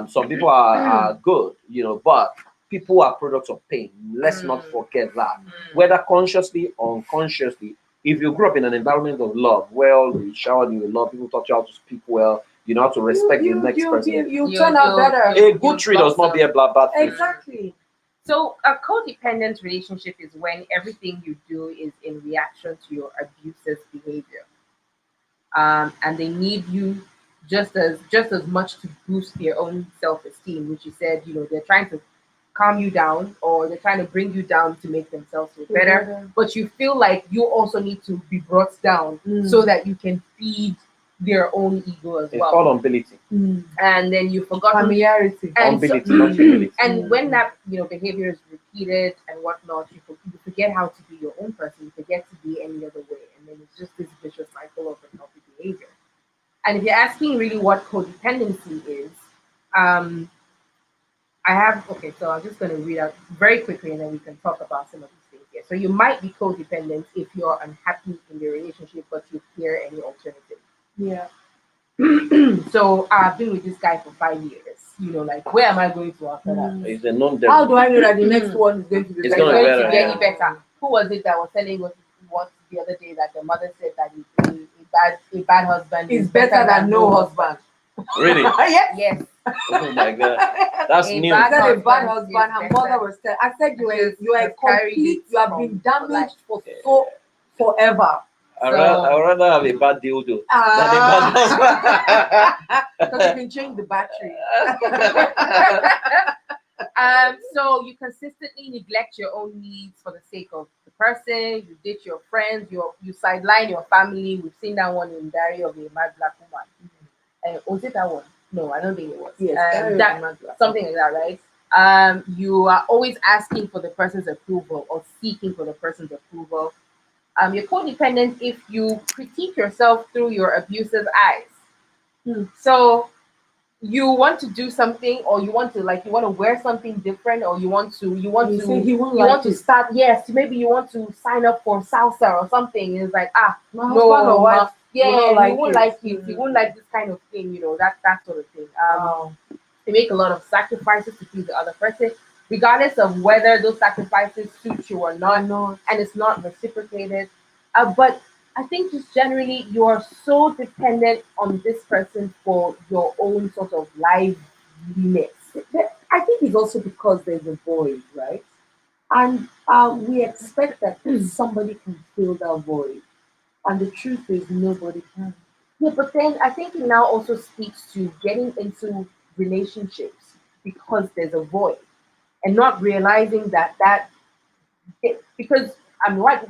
some people are good, but people are products of pain. Let's not forget that. Whether consciously or unconsciously, if you grew up in an environment of love, you showered you with love, people taught you how to speak well, you know how to respect the next person. You turn out better. A good tree does not be a bad tree. Exactly. So a codependent relationship is when everything you do is in reaction to your abuser's behavior. And they need you just as much to boost their own self-esteem, which you said, they're trying to calm you down or they're trying to bring you down to make themselves feel better. But you feel like you also need to be brought down so that you can feed their own ego as It's well. called ability. And then you forgot Familiarity. and so, Ability, not humility. and when that behavior is repeated and whatnot, you forget how to be your own person. You forget to be any other way, and then it's just this vicious cycle of unhealthy behavior. And if you're asking really what codependency is, I have so I'm just going to read out very quickly, and then we can talk about some of these things here. So you might be codependent if you're unhappy in your relationship, but you fear any alternative. Yeah. So I've been with this guy for 5 years. Like where am I going to after that? It's a known How devil. do I know that the next one is going to be It's better? gonna be Going to better. be any better? Who was it that was telling us what the other day that the mother said that a bad husband Is better than no husband. Really? Yes. Yes. Oh my God. That's A new. bad That a husband bad is husband. Her better. mother was telling. I said you Just are have carried complete. it You have from been for damaged life. for forever. I'd rather have a bad dildo than a bad husband. Because you can change the battery. So you consistently neglect your own needs for the sake of the person. You date your friends. You sideline your family. We've seen that one in Diary of a Mad Black Woman. Was it that one? No, I don't think it was. Yes, something like that, right? You are always asking for the person's approval or seeking for the person's approval. You're codependent if you critique yourself through your abusive eyes. So you want to do something, or you want to wear something different, or you want to start. Yes, maybe you want to sign up for salsa or something. It's like My husband or wife, yeah, you won't like it. You won't like this kind of thing. That sort of thing. They make a lot of sacrifices to please the other person, regardless of whether those sacrifices suit you or not, and it's not reciprocated. But I think just generally you are so dependent on this person for your own sort of liveliness. I think it's also because there's a void, right? And we expect that somebody can fill that void. And the truth is, nobody can. Yeah, but then I think it now also speaks to getting into relationships because there's a void and not realizing because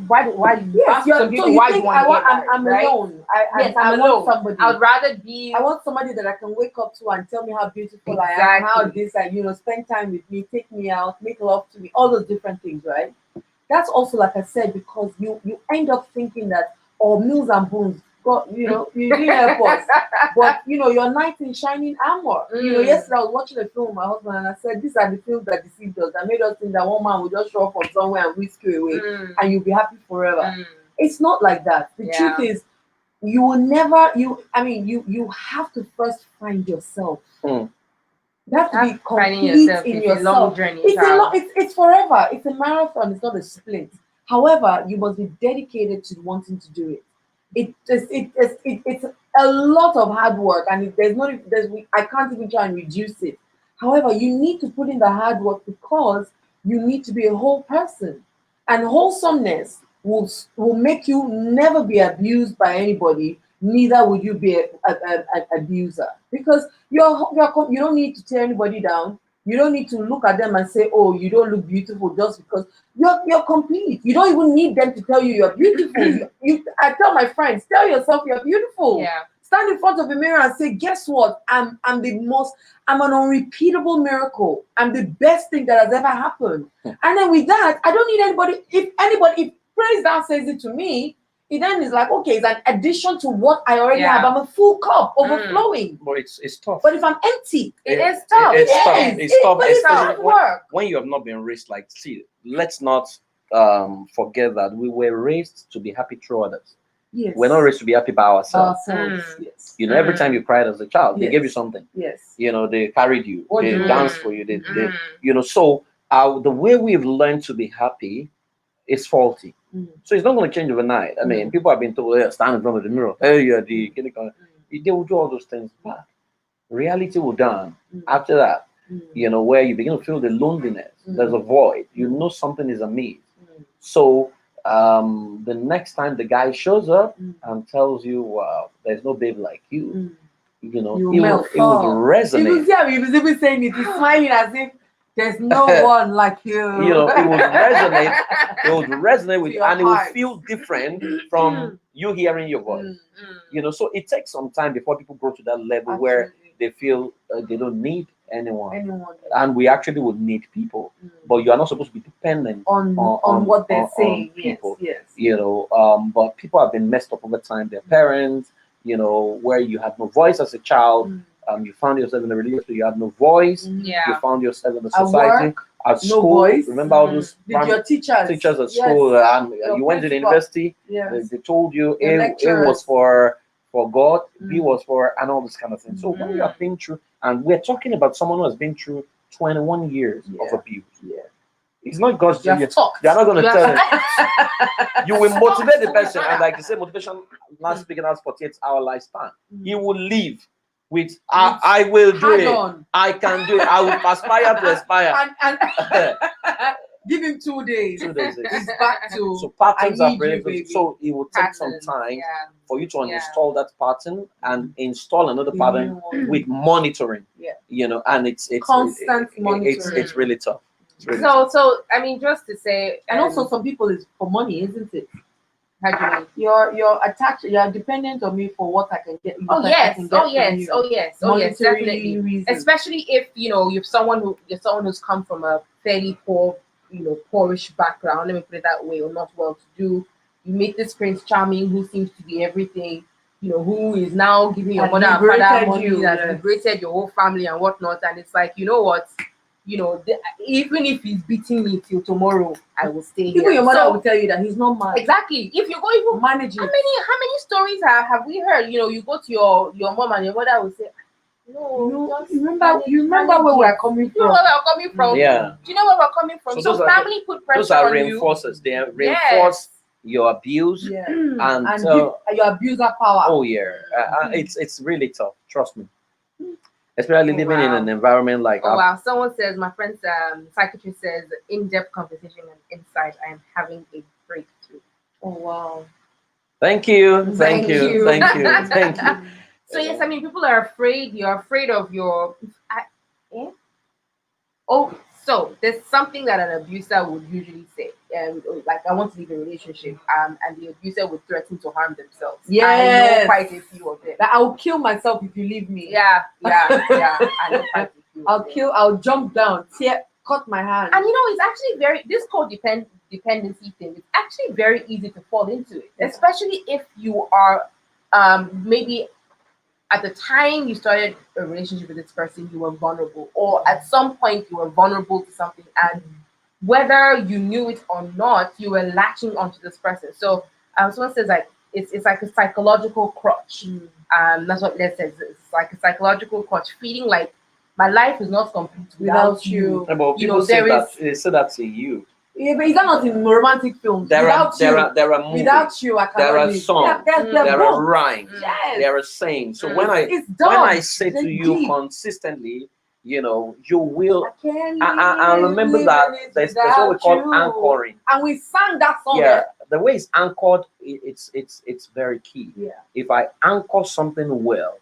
why do you ask some people why you want to get married, I'm right? alone. Yes, I I'm want alone. somebody. I would rather be. I want somebody that I can wake up to and tell me how beautiful I am, Exactly. how this, and spend time with me, take me out, make love to me, all those different things, right? That's also, like I said, because you end up thinking that, mills and bones, God, you didn't help us, but your knight in shining armor. Yesterday I was watching a film with my husband, and I said, these are the films that deceived us, that made us think that one man will just show up from somewhere and whisk you away, and you'll be happy forever. It's not like that. The truth is, you will never. You have to first find yourself. You have to be complete in yourself. A long journey. It's forever. It's a marathon. It's not a sprint. However, you must be dedicated to wanting to do it. It's a lot of hard work, and I can't even try and reduce it. However, you need to put in the hard work because you need to be a whole person, and wholesomeness will make you never be abused by anybody. Neither will you be an abuser, because you don't need to tear anybody down. You don't need to look at them and say, "Oh, you don't look beautiful," just because you're complete. You don't even need them to tell you you're beautiful. I tell my friends, tell yourself you're beautiful. Yeah. Stand in front of a mirror and say, "Guess what? I'm an unrepeatable miracle. I'm the best thing that has ever happened." And then with that, I don't need anybody. If praise down says it to me, it then is like, okay, it's an addition to what I already have. I'm a full cup, overflowing. But it's tough. But if I'm empty, it is tough. It's tough. It's tough. But it's hard work. When you have not been raised like, see, let's not forget that we were raised to be happy through others. Yes. We're not raised to be happy by ourselves. Yes. Every time you cried as a child, they gave you something. Yes. They carried you. What They do you danced for you. So the way we've learned to be happy is faulty. So it's not going to change overnight. I mean, people have been told, stand in front of the mirror. Hey, you're the they will do all those things. But reality will dawn after that. Where you begin to feel the loneliness. There's a void. Something is amiss. So the next time the guy shows up and tells you, "Wow, there's no babe like you," it will resonate. He was even saying it. He's smiling as if There's no one like you. you know, it would resonate. It would resonate with To you, your and it would heart. feel different from you hearing your voice. Mm, You know, so it takes some time before people grow to that level where absolutely. they feel they don't need anyone, Anyone and we actually would need people. But you are not supposed to be dependent on what they're saying. on people. Yes. You know, but people have been messed up over time. Their parents, you know, where you had no voice as a child. Mm. You found yourself in a religious, you had no voice. Mm. Yeah. You found yourself in the At society, work, at no school. voice. Remember all those Did your teachers teachers at yes, school, and your you went to the principal, university. yes. They told you Your A lecturers. was for God, B Mm. was for, and all this kind of thing. So when you have been through, and we're talking about someone who has been through 21 years of Yeah. abuse. Yeah. It's not because You have talked. they're not going to You tell have- you. You will motivate the person, Yeah. and like you say, motivation last speaking has 48-hour lifespan. Mm. He will leave with I will do Hard it. on. I can do it. I will aspire to aspire. And give him 2 days. 2 days. He's back to So patterns I are need you, predictable. baby. So it will take some Patterns, time yeah. for you to Yeah. uninstall that pattern and install another The pattern new one. with monitoring. Yeah. You know, and it's Constant it's monitoring. really tough. It's really tough. So I mean, just to say, And also some people is for money, isn't it? how do you mean? You're attached, you're dependent on me for what I can get. Oh what I yes, can get oh from yes, you. oh yes, oh yes, Monetary definitely. reasons. Especially if you're someone who's come from a fairly poor, poorish background. Let me put it that way, or not well to do. You meet this Prince Charming who seems to be everything. Who is now giving your And mother and liberated father money you, that yes. liberated your whole family and whatnot. And it's like, you know what? Even if he's beating me till tomorrow, I will stay here. Even your mother So, will tell you that he's not mad. exactly. If you go even Manage how it. many stories have we heard? You go to your mom and your mother will say, no, just You remember where manage we're it. coming You know from. where we're coming from. Yeah. Do you know where we're coming from? So So those are- family put pressure Those are on you. reinforcers. They reinforce your abuse. Yeah. And And give your abuser power. oh yeah, it's really tough. Trust me. Especially Oh, living in wow. an environment like Oh wow! Someone says, my friend's psychiatrist says, in-depth conversation and insight. I am having a breakthrough. Oh wow. Thank you, Thank you. thank you, thank you. So yes, I mean, people are afraid. You're afraid of your. Oh, so there's something that an abuser would usually say, like, I want to leave a relationship, and the abuser would threaten to harm themselves. I Yes. know quite a few of them. That I'll kill myself if you leave me. Yeah. I know quite a few. of them. I'll jump down, cut my hand. And it's actually this codependency thing is actually very easy to fall into it, especially if you are maybe at the time you started a relationship with this person, you were vulnerable, or at some point you were vulnerable to something, and whether you knew it or not, you were latching onto this person. So someone says, like, it's like a psychological crutch. That's what Les says. It's like a psychological crutch, feeling like my life is not complete without you. But people say they say that to you. Yeah, but is that not in romantic films? There are movies. Without you, I cannot There are live. songs. There There are books. rhymes. Yes. There are sayings. So Mm. when It's dumb. I say to They're you deep. consistently, you will. I can't And remember live that it there's what we call without you. anchoring. And we sang that song. Yeah, the way it's anchored, it's very key. Yeah. If I anchor something well,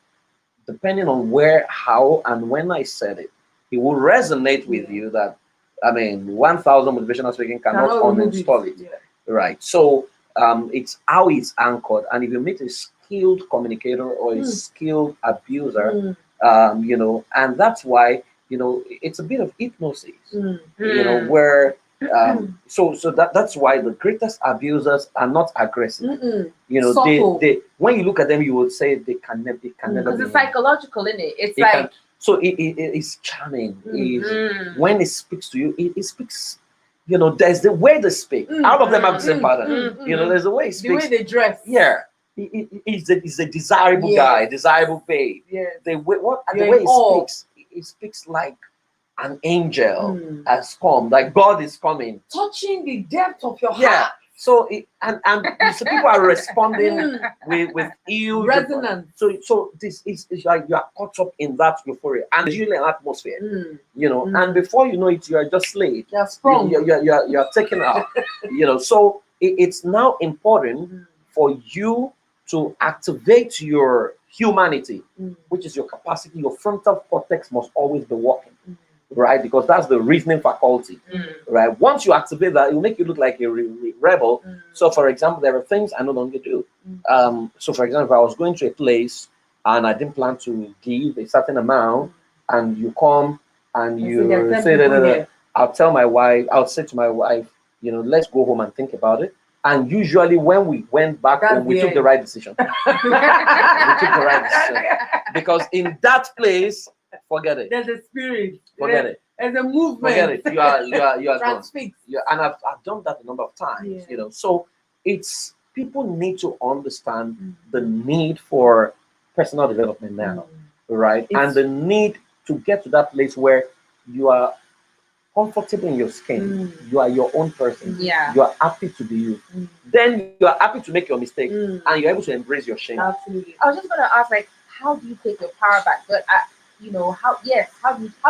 depending on where, how, and when I said it, it will resonate with you. That 1,000 motivational speaking cannot uninstall it. Yeah. Right. So it's how it's anchored, and if you meet a skilled communicator or a skilled abuser, and that's why it's a bit of hypnosis. Where so that's why the greatest abusers are not aggressive. Subtle. They when you look at them, you would say they can never Because be. it's psychological, isn't it? It's It like can- So it's charming. When it speaks to you, it speaks. There's the way they speak. All of them have the same pattern. There's the way it The way speaks. they dress. Yeah, he's a desirable Yes. guy, desirable babe. Yes. The way You're in he awe. speaks, he speaks like an angel has come, like God is coming. Touching the depth of your Yeah. heart. So so people are responding with huge Resonance. So this is like you are caught up in that euphoria, and there's usually an atmosphere, and before you know it, you are just slayed. You're sprung. You're taken out. So it's now important for you to activate your humanity, which is your capacity. Your frontal cortex must always be working. right? Because that's the reasoning faculty, right? Once you activate that, it will make you look like a rebel. So, for example, there are things I no longer do. So, for example, if I was going to a place and I didn't plan to give a certain amount, and you come and you say that, I'll tell my wife, I'll say to my wife, let's go home and think about it. And usually, when we went back home, we took the right decision. We took the right decision because in that place, forget it. There's a spirit. Forget it. There's a movement. Forget it. You are Transfixed. gone. And I've done that a number of times. So it's people need to understand the need for personal development now, right? And the need to get to that place where you are comfortable in your skin. You are your own person. Yeah. You are happy to be you. Then you are happy to make your mistake, and you're able to embrace your shame. Absolutely. I was just gonna ask, like, how do you take your power back? But how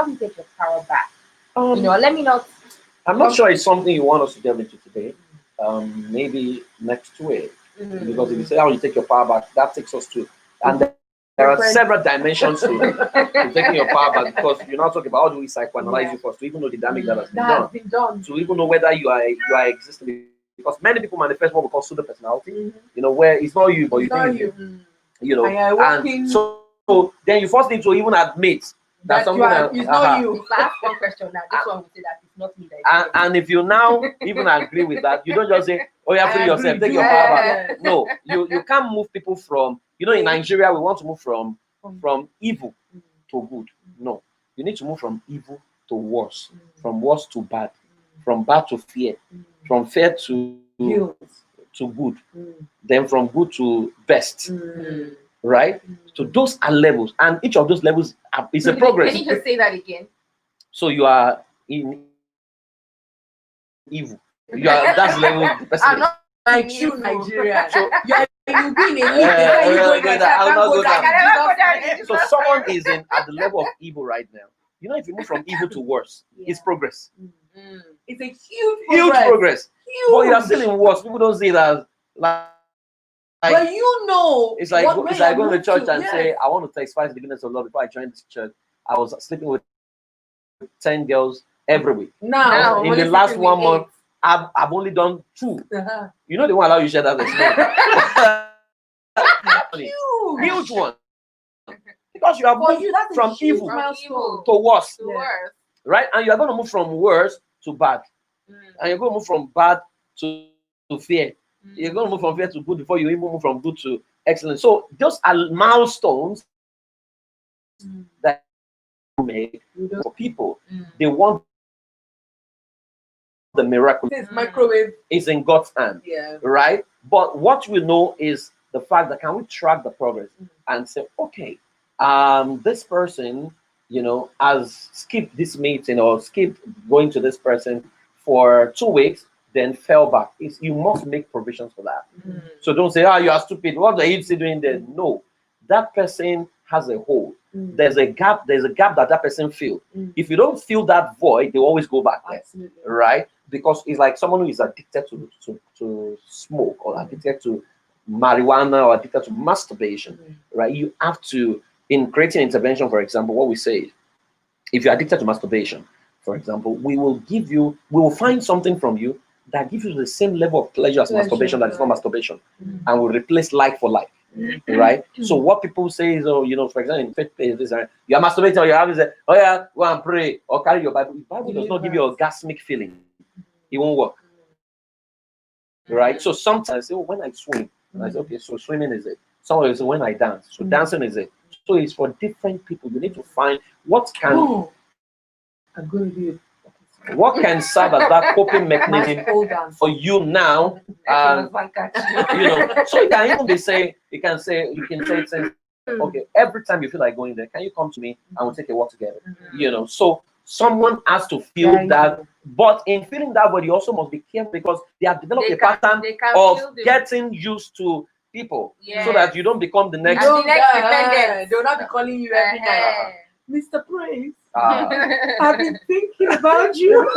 do you take your power back? Let me know. I'm not sure it's something you want us to delve into today. Maybe next week, because if you say how you take your power back, that takes us to, and there are several dimensions to taking your power back, because you're not talking about how do we psychoanalyze you first to even know the damage that has been done, to even know whether you are existing, because many people manifest what we call pseudo personality, where it's not you, but you think you. And so then you first need to even admit that something it's not you. If I ask one question now, this one will say that it's not me that is and if you now even agree with that, you don't just say, oh yeah, free yourself, take your power back. No, you can't move people from, in Nigeria we want to move from evil to good. No, you need to move from evil to worse, from worse to bad, from bad to fear, from fear to good, then from good to best. Right? So those are levels, and each of those levels is a progress. Can you just say that again? So you are in evil. That's the level of the person. I'm not like true Nigeria. So you being a so someone is at the level of evil right now. If you move from evil to worse, it's progress. It's a huge progress. But you are still in worse. People don't see it as like. But it's like going to church and say, I want to testify to the goodness of Lord. Before I joined this church, I was sleeping with 10 girls every week. Now in the last 1 month, I've only done 2. They won't allow you to share that experience. Huge one. Because you have moved from evil to worse. Right? And you are going to move from worse to bad. And you're going to move from bad to fear. You're going to move from fear to good before you even move from good to excellent. So those are milestones that you make for people. They want the miracle. Microwave is in God's hand. Right? But what we know is the fact that can we track the progress and say, okay, this person, has skipped this meeting or skipped going to this person for 2 weeks, then fell back. You must make provisions for that. So don't say, you are stupid. What are you doing there? No, that person has a hole. There's a gap that person feels. If you don't fill that void, they always go back there. Right? Because it's like someone who is addicted to smoke, or addicted to marijuana, or addicted to masturbation. Right? You have to, in creating intervention, for example, what we say, if you're addicted to masturbation, for example, we will find something from you that gives you the same level of pleasure as masturbation that is not masturbation, and will replace like for like. Right? So what people say is, for example, in faith place, you are masturbating, or you have to say, oh yeah, go and pray or carry your Bible. The Bible does not give you an orgasmic feeling. It won't work. Right? So sometimes I say, when I swim, and I say, okay, so swimming is it. Someone will say, when I dance, so dancing is it. So it's for different people. You need to find what can serve as that coping mechanism for you now. So you can even say, okay, every time you feel like going there, can you come to me and we'll take a walk together? So someone has to feel that, but in feeling that way, you also must be careful, because they have developed a pattern of getting used to people, so that you don't become the next dependent. They'll not be calling you every night. Mr. Praise, I've been thinking about you.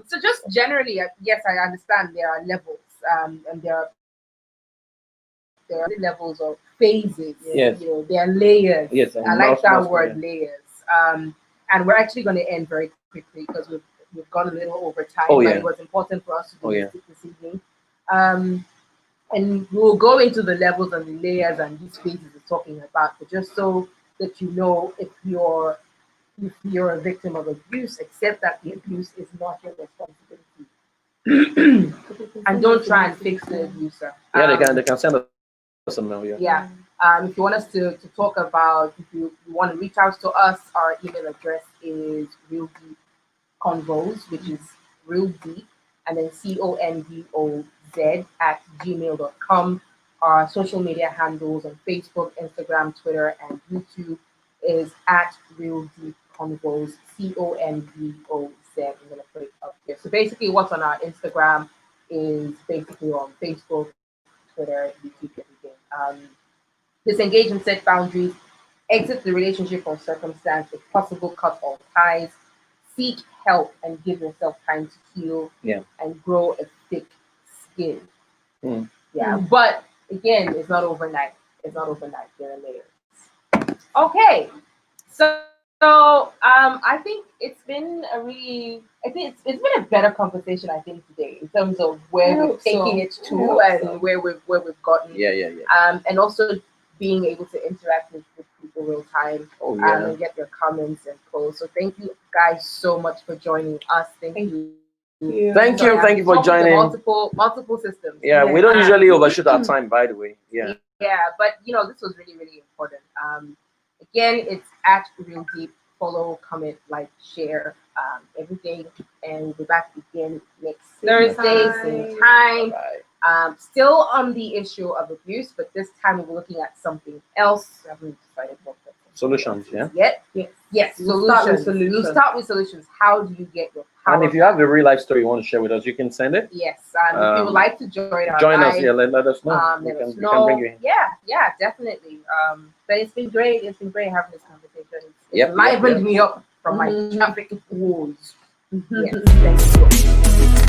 So just generally, yes, I understand there are levels, and there are levels of phases. Yes. There are layers. Yes, I like that word, layers. and we're actually going to end very quickly because we've gone a little over time. Oh, but yeah. it was important for us to do Oh, yeah. this evening. And we'll go into the levels and the layers and these phases we're talking about, but just so that you know, if you're a victim of abuse, accept that the abuse is not your responsibility. And don't try and fix the abuser. Yeah, they can send us a mail. Yeah. Yeah. If you want us to talk about, if you want to reach out to us, our email address is Real Deep Convos, which is Real Deep, and then condoz@gmail.com. Our social media handles on Facebook, Instagram, Twitter, and YouTube is at Real Deep Convos, CONVOZ. I'm gonna put it up here. So basically, what's on our Instagram is basically on Facebook, Twitter, YouTube, everything. Disengage and set boundaries. Exit the relationship or circumstance. If possible, cut all ties. Seek help and give yourself time to heal. Yeah. And grow a thick skin. Mm. Yeah, but again, it's not overnight. It's not overnight. There are layers. Okay, so I think it's been a really, I think it's been a better conversation. I think today in terms of where we're taking it to and where we've gotten. Yeah. And also being able to interact with people real time. Oh, yeah. And get your comments and posts. So thank you guys so much for joining us. Thank you. Thank you for joining. Multiple systems. Yeah, we don't usually overshoot our time, by the way. Yeah. Yeah, but this was really, really important. Again, it's at Real Deep. Follow, comment, like, share, everything, and we'll be back again next Thursday, same time. Still on the issue of abuse, but this time we're looking at something else. I haven't decided what the Solutions, yeah. Yet. Yes. Solutions. We'll start with solutions. How do you get your power? And if you have a real life story you want to share with us, you can send it. Yes. If you would like to join us, yeah, let us know. We can bring you in. Yeah, definitely. But it's been great. It's been great having this conversation. It's livened me up from my traffic woes. Yes, thank you.